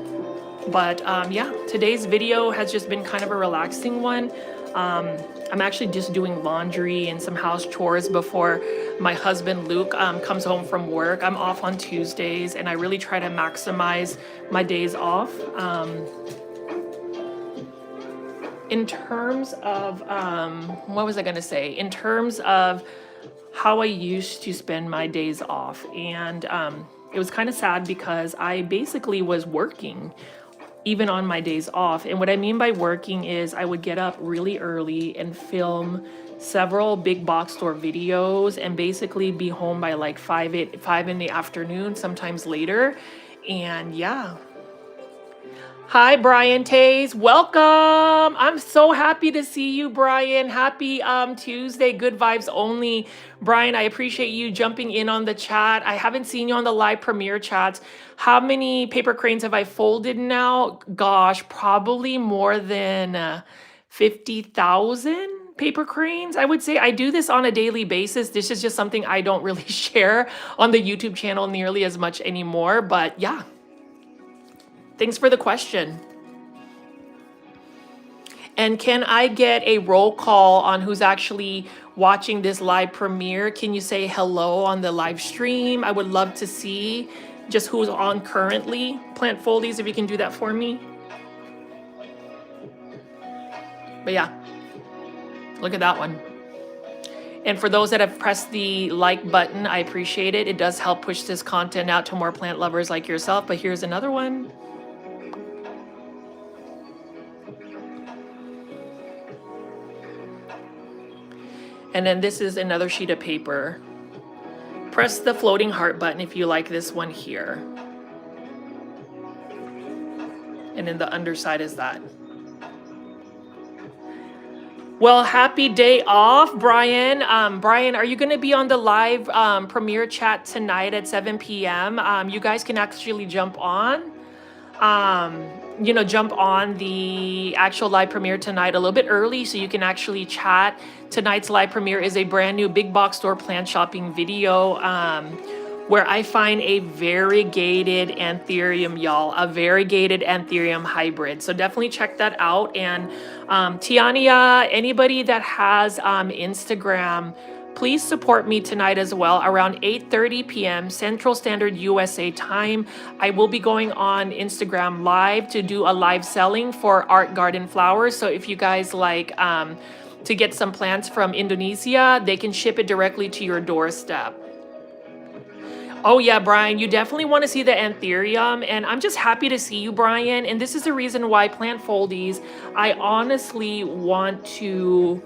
But yeah, today's video has just been kind of a relaxing one. I'm actually just doing laundry and some house chores before my husband Luke comes home from work. I'm off on Tuesdays, and I really try to maximize my days off. In terms of, what was I gonna say? In terms of how I used to spend my days off. And it was kind of sad because I basically was working even on my days off. And what I mean by working is I would get up really early and film several big box store videos and basically be home by like 5 in the afternoon, sometimes later. And yeah. Hi, Brian Tays. Welcome. I'm so happy to see you, Brian. Happy Tuesday. Good vibes only. Brian, I appreciate you jumping in on the chat. I haven't seen you on the live premiere chats. How many paper cranes have I folded now? Gosh, probably more than 50,000 paper cranes. I would say I do this on a daily basis. This is just something I don't really share on the YouTube channel nearly as much anymore. But yeah. Thanks for the question. And can I get a roll call on who's actually watching this live premiere? Can you say hello on the live stream? I would love to see just who's on currently. Plant Foldies, if you can do that for me. But yeah, look at that one. And for those that have pressed the like button, I appreciate it. It does help push this content out to more plant lovers like yourself. But here's another one. And then this is another sheet of paper. Press the floating heart button if you like this one here. And then the underside is that. Well, happy day off, Brian. Brian, are you going to be on the live premiere chat tonight at 7 p.m.? You guys can actually jump on. Jump on the actual live premiere tonight a little bit early so you can actually chat. Tonight's live premiere is a brand new big box store plant shopping video where I find a variegated anthurium, y'all, a variegated anthurium hybrid. So definitely check that out. And Tiania, anybody that has Instagram, please support me tonight as well around 8:30 p.m. Central Standard USA time. I will be going on Instagram Live to do a live selling for Art Garden Flowers. So if you guys like to get some plants from Indonesia, they can ship it directly to your doorstep. Oh yeah, Brian, you definitely want to see the anthurium, and I'm just happy to see you, Brian. And this is the reason why Plant Foldies, I honestly want to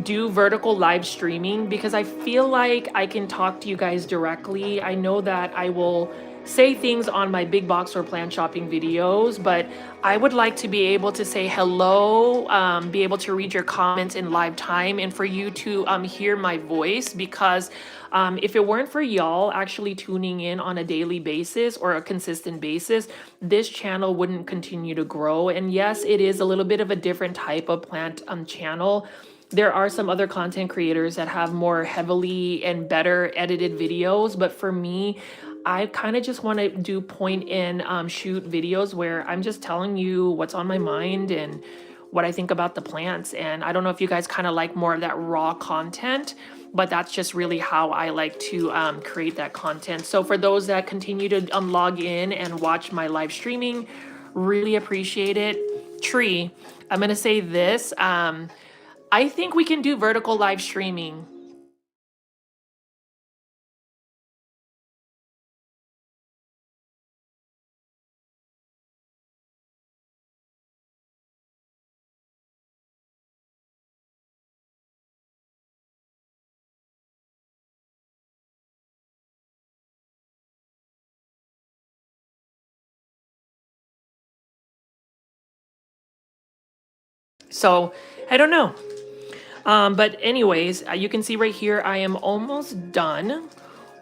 do vertical live streaming because I feel like I can talk to you guys directly. I know that I will say things on my big box or plant shopping videos, but I would like to be able to say hello, be able to read your comments in live time, and for you to hear my voice, because if it weren't for y'all actually tuning in on a daily basis or a consistent basis, this channel wouldn't continue to grow. And yes, it is a little bit of a different type of plant channel. There are some other content creators that have more heavily and better edited videos, but for me, I kind of just want to do point and shoot videos where I'm just telling you what's on my mind and what I think about the plants. And I don't know if you guys kind of like more of that raw content, but that's just really how I like to create that content. So for those that continue to log in and watch my live streaming, really appreciate it. Tree, I'm going to say this. I think we can do vertical live streaming. So I don't know. But anyways, you can see right here, I am almost done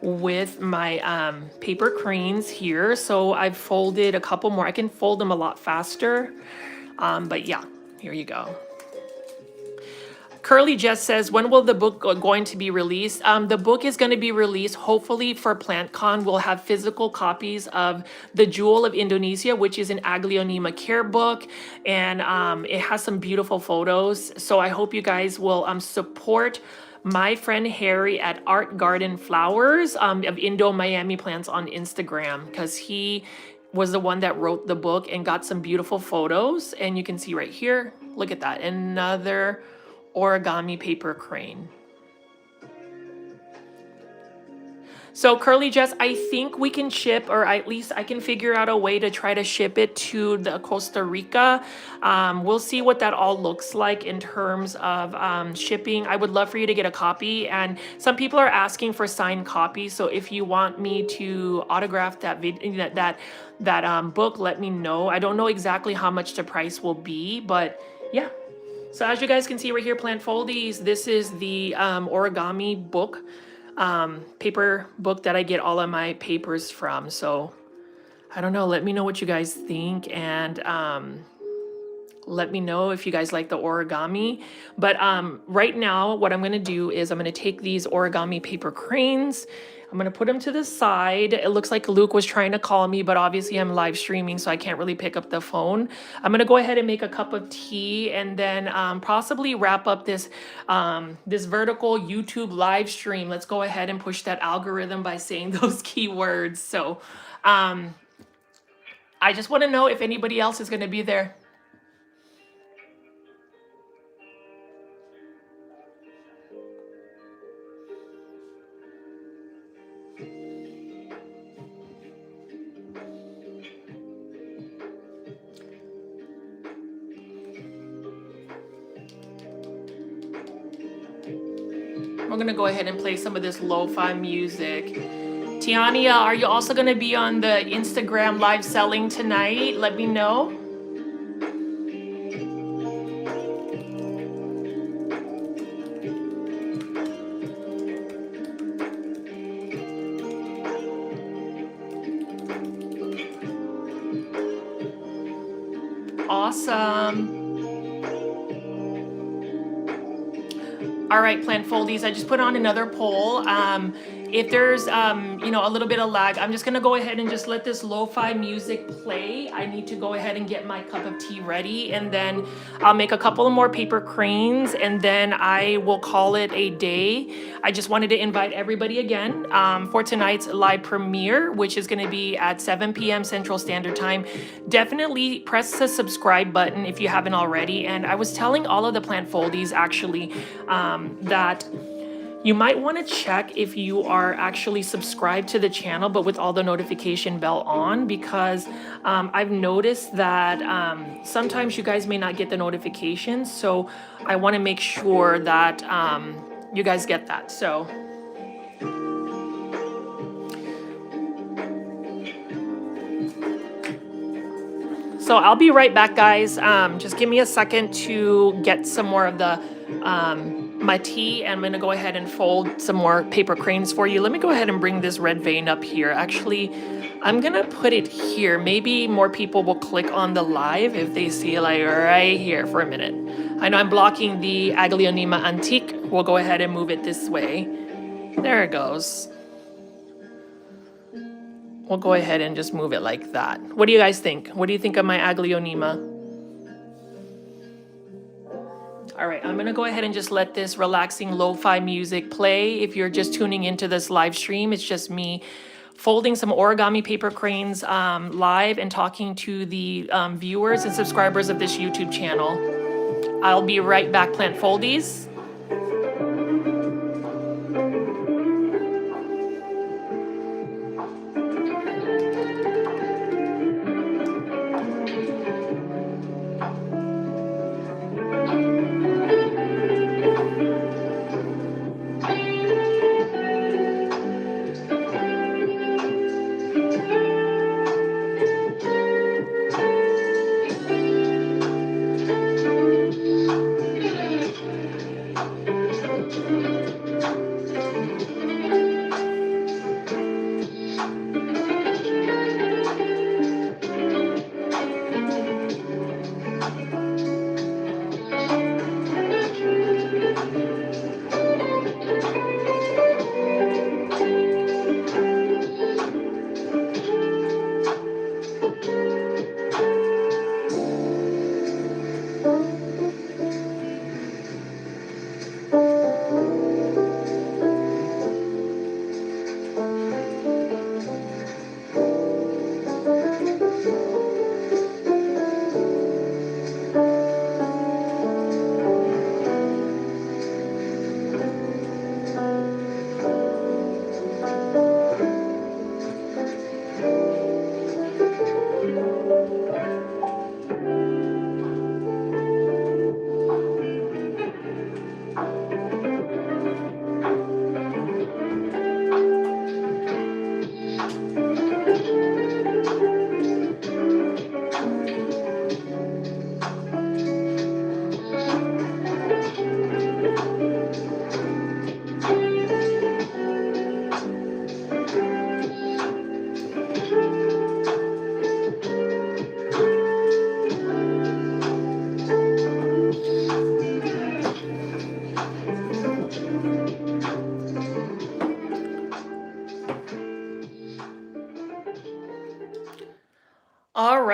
with my paper cranes here. So I've folded a couple more. I can fold them a lot faster. But yeah, here you go. Curly Jess says, when will the book going to be released? The book is going to be released hopefully for PlantCon. We'll have physical copies of The Jewel of Indonesia, which is an Aglaonema care book, and it has some beautiful photos. So I hope you guys will support my friend Harry at Art Garden Flowers of Indo Miami Plants on Instagram, because he was the one that wrote the book and got some beautiful photos. And you can see right here, look at that, another origami paper crane. So Curly Jess, I think we can ship, or at least I can figure out a way to try to ship it to the Costa Rica. We'll see what that all looks like in terms of shipping. I would love for you to get a copy, and some people are asking for signed copies. So if you want me to autograph that book, let me know. I don't know exactly how much the price will be, but yeah. So as you guys can see right here, Plant Foldies, this is the origami book. Paper book that I get all of my papers from. So I don't know, let me know what you guys think, and let me know if you guys like the origami. But right now what I'm gonna do is I'm gonna take these origami paper cranes, I'm gonna put them to the side. It looks like Luke was trying to call me, but obviously I'm live streaming, so I can't really pick up the phone. I'm gonna go ahead and make a cup of tea, and then possibly wrap up this this vertical YouTube live stream. Let's go ahead and push that algorithm by saying those keywords. So I just want to know if anybody else is gonna be there. We're gonna go ahead and play some of this lo-fi music. Tiania, are you also gonna be on the Instagram live selling tonight? Let me know. Awesome. All right, Plant Foldies, I just put on another poll. If there's, you know, a little bit of lag, I'm just gonna go ahead and just let this lo-fi music play. I need to go ahead and get my cup of tea ready, and then I'll make a couple of more paper cranes, and then I will call it a day. I just wanted to invite everybody again for tonight's live premiere, which is gonna be at 7 p.m. Central Standard Time. Definitely press the subscribe button if you haven't already. And I was telling all of the Plant Foldies actually that you might want to check if you are actually subscribed to the channel, but with all the notification bell on, because I've noticed that sometimes you guys may not get the notifications. So I want to make sure that you guys get that. So I'll be right back, guys. Just give me a second to get some more of the my tea, and I'm gonna go ahead and fold some more paper cranes for you. Let me go ahead and bring this red vein up here. Actually, I'm gonna put it here. Maybe more people will click on the live if they see it like right here for a minute. I know I'm blocking the Aglaonema Antique. We'll go ahead and move it this way. There it goes. We'll go ahead and just move it like that. What do you guys think? What do you think of my Aglaonema? All right, I'm gonna go ahead and just let this relaxing lo-fi music play. If you're just tuning into this live stream, it's just me folding some origami paper cranes live and talking to the viewers and subscribers of this YouTube channel. I'll be right back, Plant Foldies.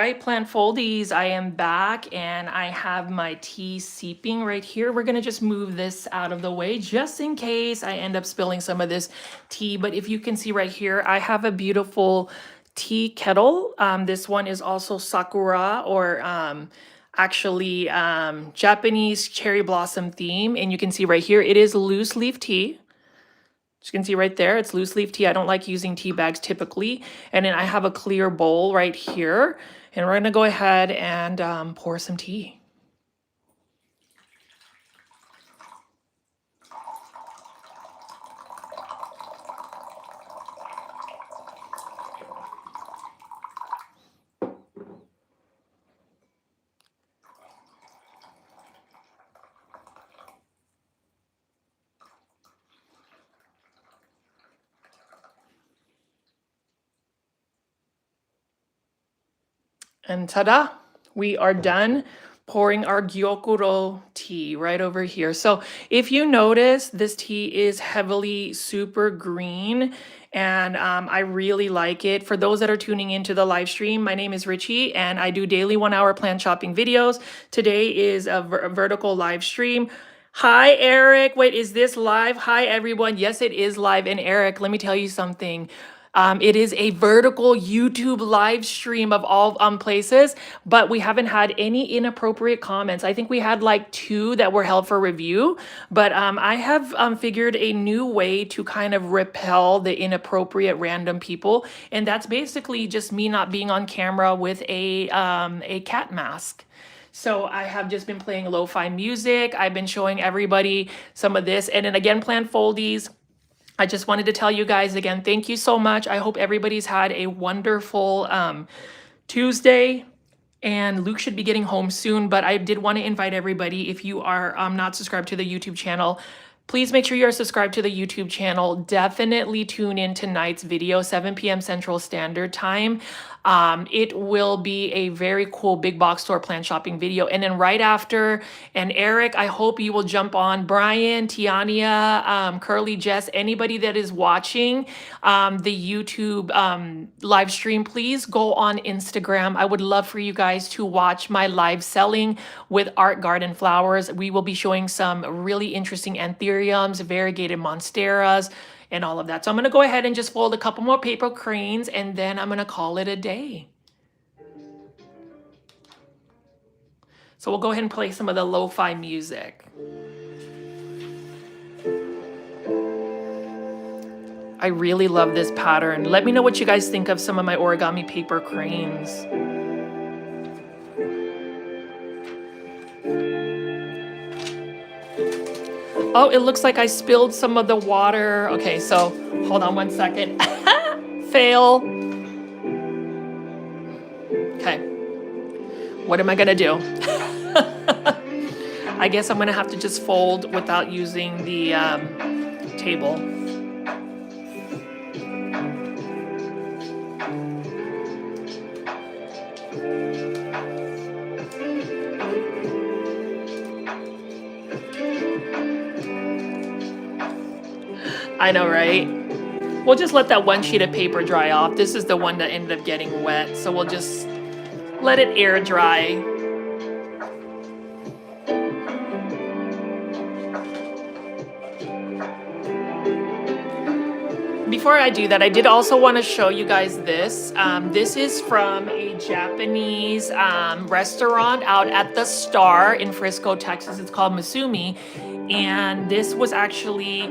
right, plant foldies, I am back and I have my tea seeping right here. We're gonna just move this out of the way just in case I end up spilling some of this tea. But if you can see right here, I have a beautiful tea kettle. This one is also sakura or actually Japanese cherry blossom theme. And you can see right here, it is loose leaf tea. As you can see right there, it's loose leaf tea. I don't like using tea bags typically. And then I have a clear bowl right here. And we're gonna go ahead and pour some tea. And ta-da, we are done pouring our gyokuro tea right over here. So if you notice, this tea is heavily super green and I really like it. For those that are tuning into the live stream, my name is Richie and I do daily 1-hour plant shopping videos. Today is a vertical live stream. Hi, Eric. Wait, is this live? Hi, everyone. Yes, it is live. And Eric, let me tell you something. It is a vertical YouTube live stream of all places, but we haven't had any inappropriate comments. I think we had like 2 that were held for review, but I have figured a new way to kind of repel the inappropriate random people, and that's basically just me not being on camera with a cat mask. So I have just been playing lo-fi music. I've been showing everybody some of this, and then again, plant foldies. I just wanted to tell you guys again, thank you so much. I hope everybody's had a wonderful Tuesday. And Luke should be getting home soon, but I did want to invite everybody, if you are not subscribed to the YouTube channel, please make sure you are subscribed to the YouTube channel. Definitely tune in tonight's video, 7 p.m. Central Standard Time. It will be a very cool big box store plant shopping video. And then right after, and Eric, I hope you will jump on. Brian, Tiania, Curly, Jess, anybody that is watching the YouTube live stream, please go on Instagram. I would love for you guys to watch my live selling with Art Garden Flowers. We will be showing some really interesting anthuriums, variegated monsteras, and all of that. So I'm going to go ahead and just fold a couple more paper cranes and then I'm going to call it a day. So we'll go ahead and play some of the lo-fi music. I really love this pattern. Let me know what you guys think of some of my origami paper cranes. Oh, it looks like I spilled some of the water. Okay, so hold on one second. Fail. Okay. What am I gonna do? I guess I'm gonna have to just fold without using the table. I know, right? We'll just let that one sheet of paper dry off. This is the one that ended up getting wet, so we'll just let it air dry. Before I do that, I did also want to show you guys this. This is from a Japanese restaurant out at the Star in Frisco, Texas. It's called Masumi, and this was actually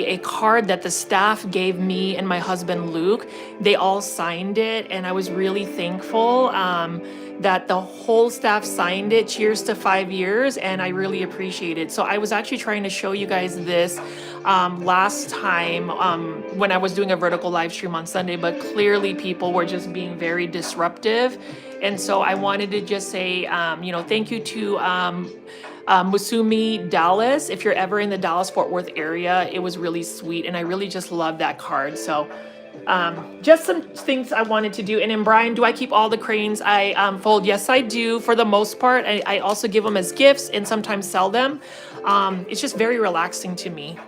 a card that the staff gave me and my husband Luke. They all signed it, and I was really thankful that the whole staff signed it. Cheers to 5 years, and I really appreciate it. So I was actually trying to show you guys this last time when I was doing a vertical live stream on Sunday, but clearly people were just being very disruptive. And so I wanted to just say, thank you to Musumi Dallas. If you're ever in the Dallas-Fort Worth area, it was really sweet, and I really just love that card. So just some things I wanted to do. And then Brian, do I keep all the cranes I fold? Yes, I do for the most part. I also give them as gifts and sometimes sell them. It's just very relaxing to me.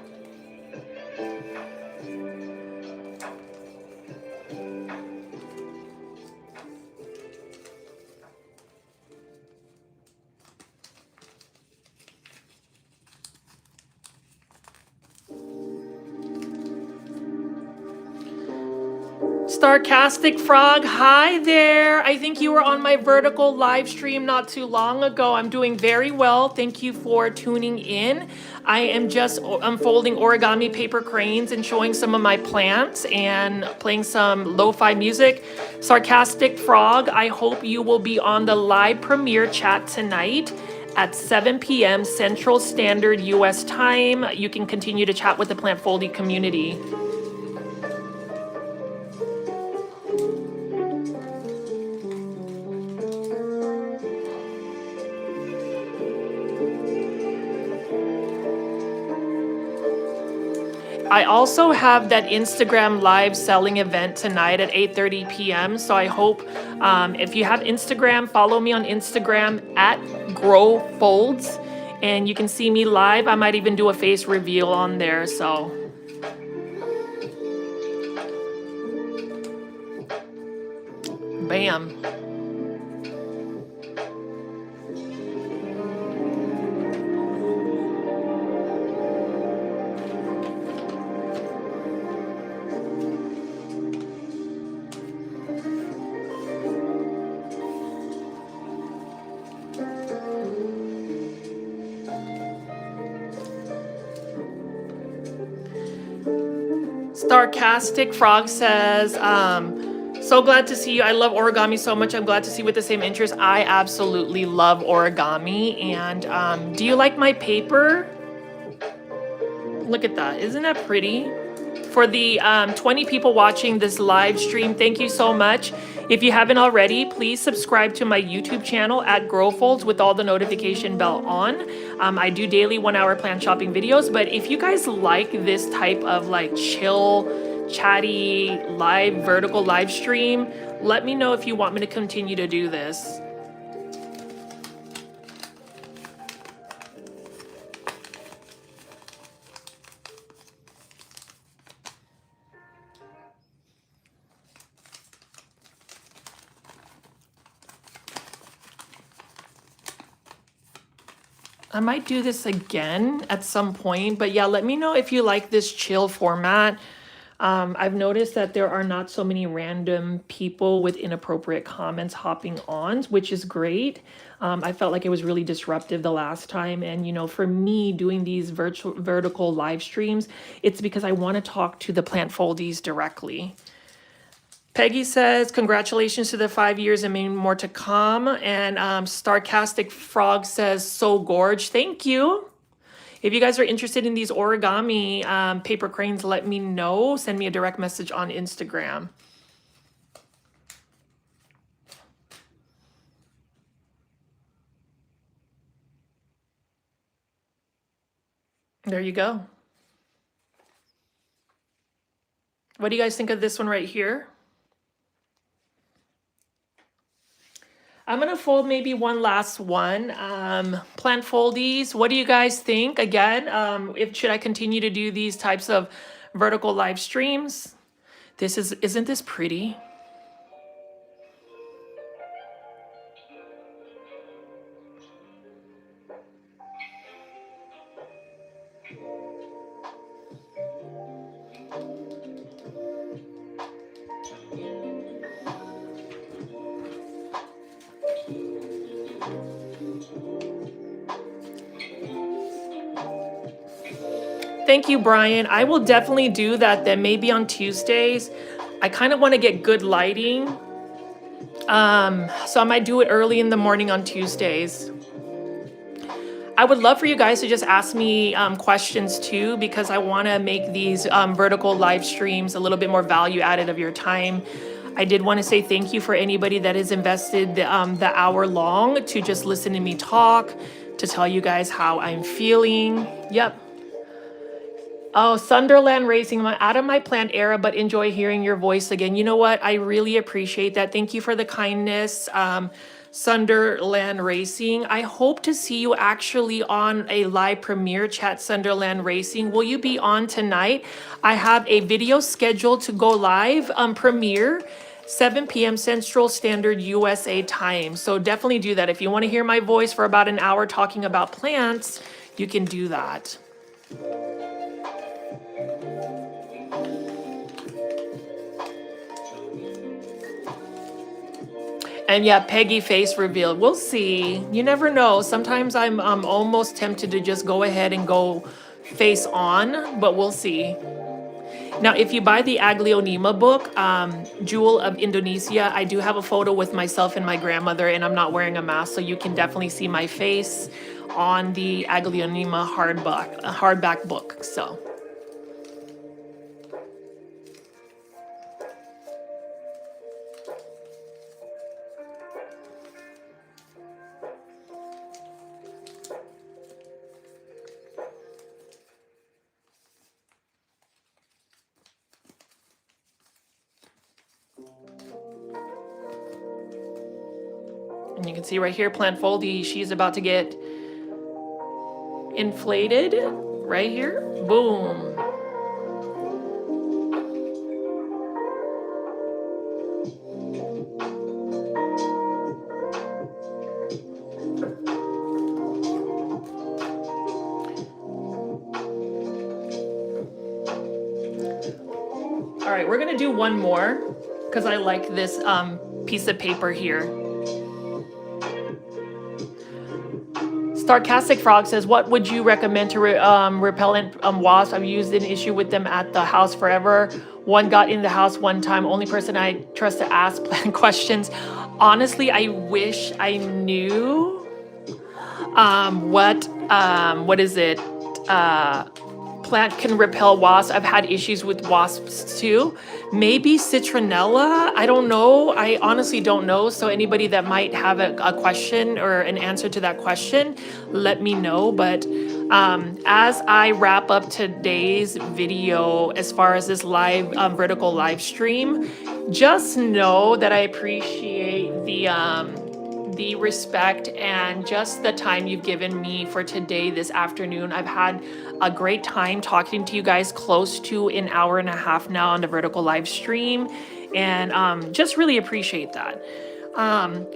Sarcastic Frog, hi there. I think you were on my vertical live stream not too long ago. I'm doing very well. Thank you for tuning in. I am just unfolding origami paper cranes and showing some of my plants and playing some lo-fi music. Sarcastic Frog, I hope you will be on the live premiere chat tonight at 7 p.m. Central Standard US time. You can continue to chat with the plant folding community. I also have that Instagram live selling event tonight at 8:30 p.m. So I hope if you have Instagram, follow me on Instagram at Grow Folds, and you can see me live. I might even do a face reveal on there. So bam. Sarcastic Frog says, so glad to see you. I love origami so much. I'm glad to see you with the same interest. I absolutely love origami. And do you like my paper? Look at that. Isn't that pretty? For the 20 people watching this live stream, thank you so much. If you haven't already, please subscribe to my YouTube channel at GrowFolds with all the notification bell on. I do daily 1-hour plant shopping videos, but if you guys like this type of like chill, chatty, live, vertical live stream, let me know if you want me to continue to do this. I might do this again at some point, but yeah, let me know if you like this chill format. I've noticed that there are not so many random people with inappropriate comments hopping on, which is great. I felt like it was really disruptive the last time. And, you know, for me doing these vertical live streams, it's because I want to talk to the plant foldies directly. Peggy says, congratulations to the 5 years and many more to come. And Sarcastic Frog says, so gorge. Thank you. If you guys are interested in these origami paper cranes, let me know. Send me a direct message on Instagram. There you go. What do you guys think of this one right here? I'm gonna fold maybe one last one. Plant foldies, what do you guys think? Again, should I continue to do these types of vertical live streams? Isn't this pretty? Thank you, Brian. I will definitely do that then, maybe on Tuesdays. I kind of want to get good lighting. So I might do it early in the morning on Tuesdays. I would love for you guys to just ask me questions too, because I want to make these vertical live streams a little bit more value added of your time. I did want to say thank you for anybody that has invested the hour long to just listen to me talk, to tell you guys how I'm feeling. Yep. Oh, Sunderland Racing, I'm out of my plant era, but enjoy hearing your voice again. You know what? I really appreciate that. Thank you for the kindness, Sunderland Racing. I hope to see you actually on a live premiere chat, Sunderland Racing. Will you be on tonight? I have a video scheduled to go live premiere 7 p.m. Central Standard USA time. So definitely do that. If you want to hear my voice for about an hour talking about plants, you can do that. And yeah, Peggy face reveal. We'll see. You never know. Sometimes I'm almost tempted to just go ahead and go face on, but we'll see. Now, if you buy the Aglionema book, Jewel of Indonesia, I do have a photo with myself and my grandmother, and I'm not wearing a mask, so you can definitely see my face on the Aglionema hardback book. So. And you can see right here, Plant Foldy, she's about to get inflated right here. Boom. All right, we're gonna do one more because I like this piece of paper here. Sarcastic Frog says, what would you recommend to repellent wasps? I've used an issue with them at the house forever. One got in the house one time. Only person I trust to ask questions. Honestly, I wish I knew what is it? Plant can repel wasps. I've had issues with wasps too. Maybe citronella. I don't know. I honestly don't know. So anybody that might have a question or an answer to that question, let me know. But as I wrap up today's video, as far as this live vertical live stream, just know that I appreciate the respect and just the time you've given me for today, this afternoon. I've had a great time talking to you guys, close to an hour and a half now on the vertical live stream, and just really appreciate that. And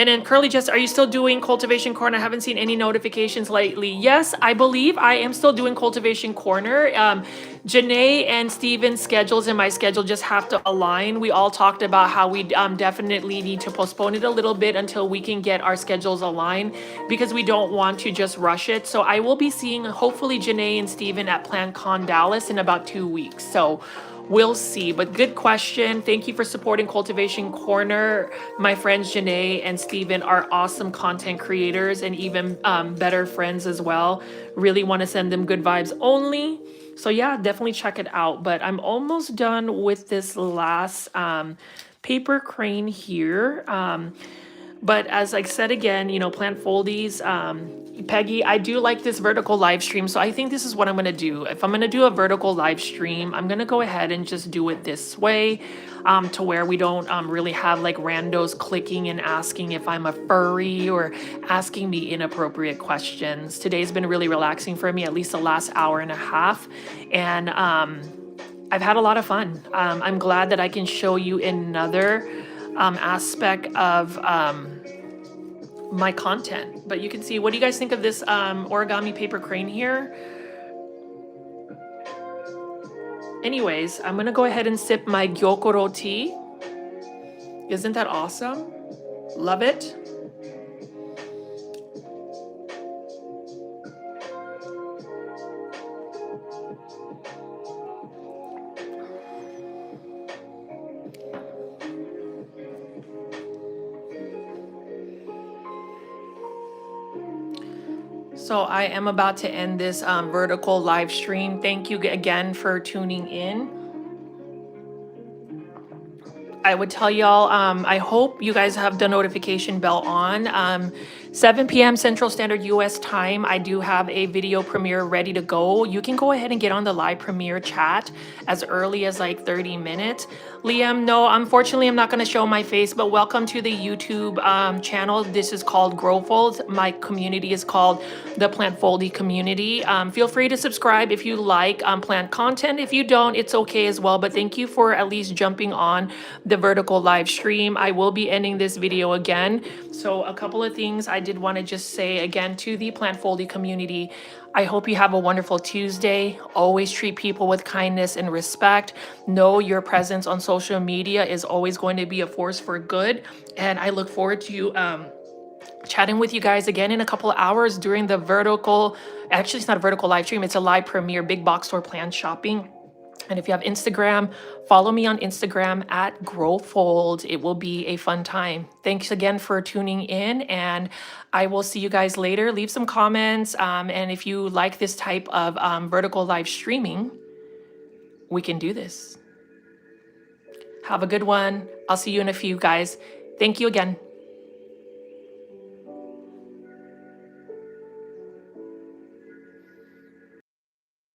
then Curly Jess, are you still doing Cultivation Corner? I haven't seen any notifications lately. Yes, I believe I am still doing Cultivation Corner. Janae and Steven's schedules and my schedule just have to align. We all talked about how we definitely need to postpone it a little bit until we can get our schedules aligned, because we don't want to just rush it. So I will be seeing hopefully Janae and Steven at PlantCon Dallas in about 2 weeks. So we'll see, but good question. Thank you for supporting Cultivation Corner. My friends Janae and Steven are awesome content creators and even better friends as well. Really want to send them good vibes only. So yeah, definitely check it out. But I'm almost done with this last paper crane here. But as I said again, you know, Plant Foldies, Peggy, I do like this vertical live stream. So I think this is what I'm going to do. If I'm going to do a vertical live stream, I'm going to go ahead and just do it this way, to where we don't really have like randos clicking and asking if I'm a furry or asking me inappropriate questions. Today's been really relaxing for me, at least the last hour and a half. And I've had a lot of fun. I'm glad that I can show you another aspect of my content. But you can see, what do you guys think of this origami paper crane here? Anyways, I'm gonna go ahead and sip my gyokoro tea. Isn't that awesome? Love it. So I am about to end this vertical live stream. Thank you again for tuning in. I would tell y'all, I hope you guys have the notification bell on. 7 p.m. Central Standard US time, I do have a video premiere ready to go. You can go ahead and get on the live premiere chat as early as like 30 minutes. Liam, no, unfortunately, I'm not going to show my face, but welcome to the YouTube channel. This is called Growfold. My community is called the Plant Foldy community. Feel free to subscribe if you like plant content. If you don't, it's okay as well. But thank you for at least jumping on the vertical live stream. I will be ending this video again. So a couple of things I did want to just say again to the Plant Foldy community. I hope you have a wonderful Tuesday. Always treat people with kindness and respect. Know your presence on social media is always going to be a force for good. And I look forward to chatting with you guys again in a couple of hours during the vertical, actually, it's not a vertical live stream, it's a live premiere, big box store plan shopping. And if you have Instagram, follow me on Instagram at GrowFold. It will be a fun time. Thanks again for tuning in, and I will see you guys later. Leave some comments, and if you like this type of vertical live streaming, we can do this. Have a good one. I'll see you in a few, guys. Thank you again.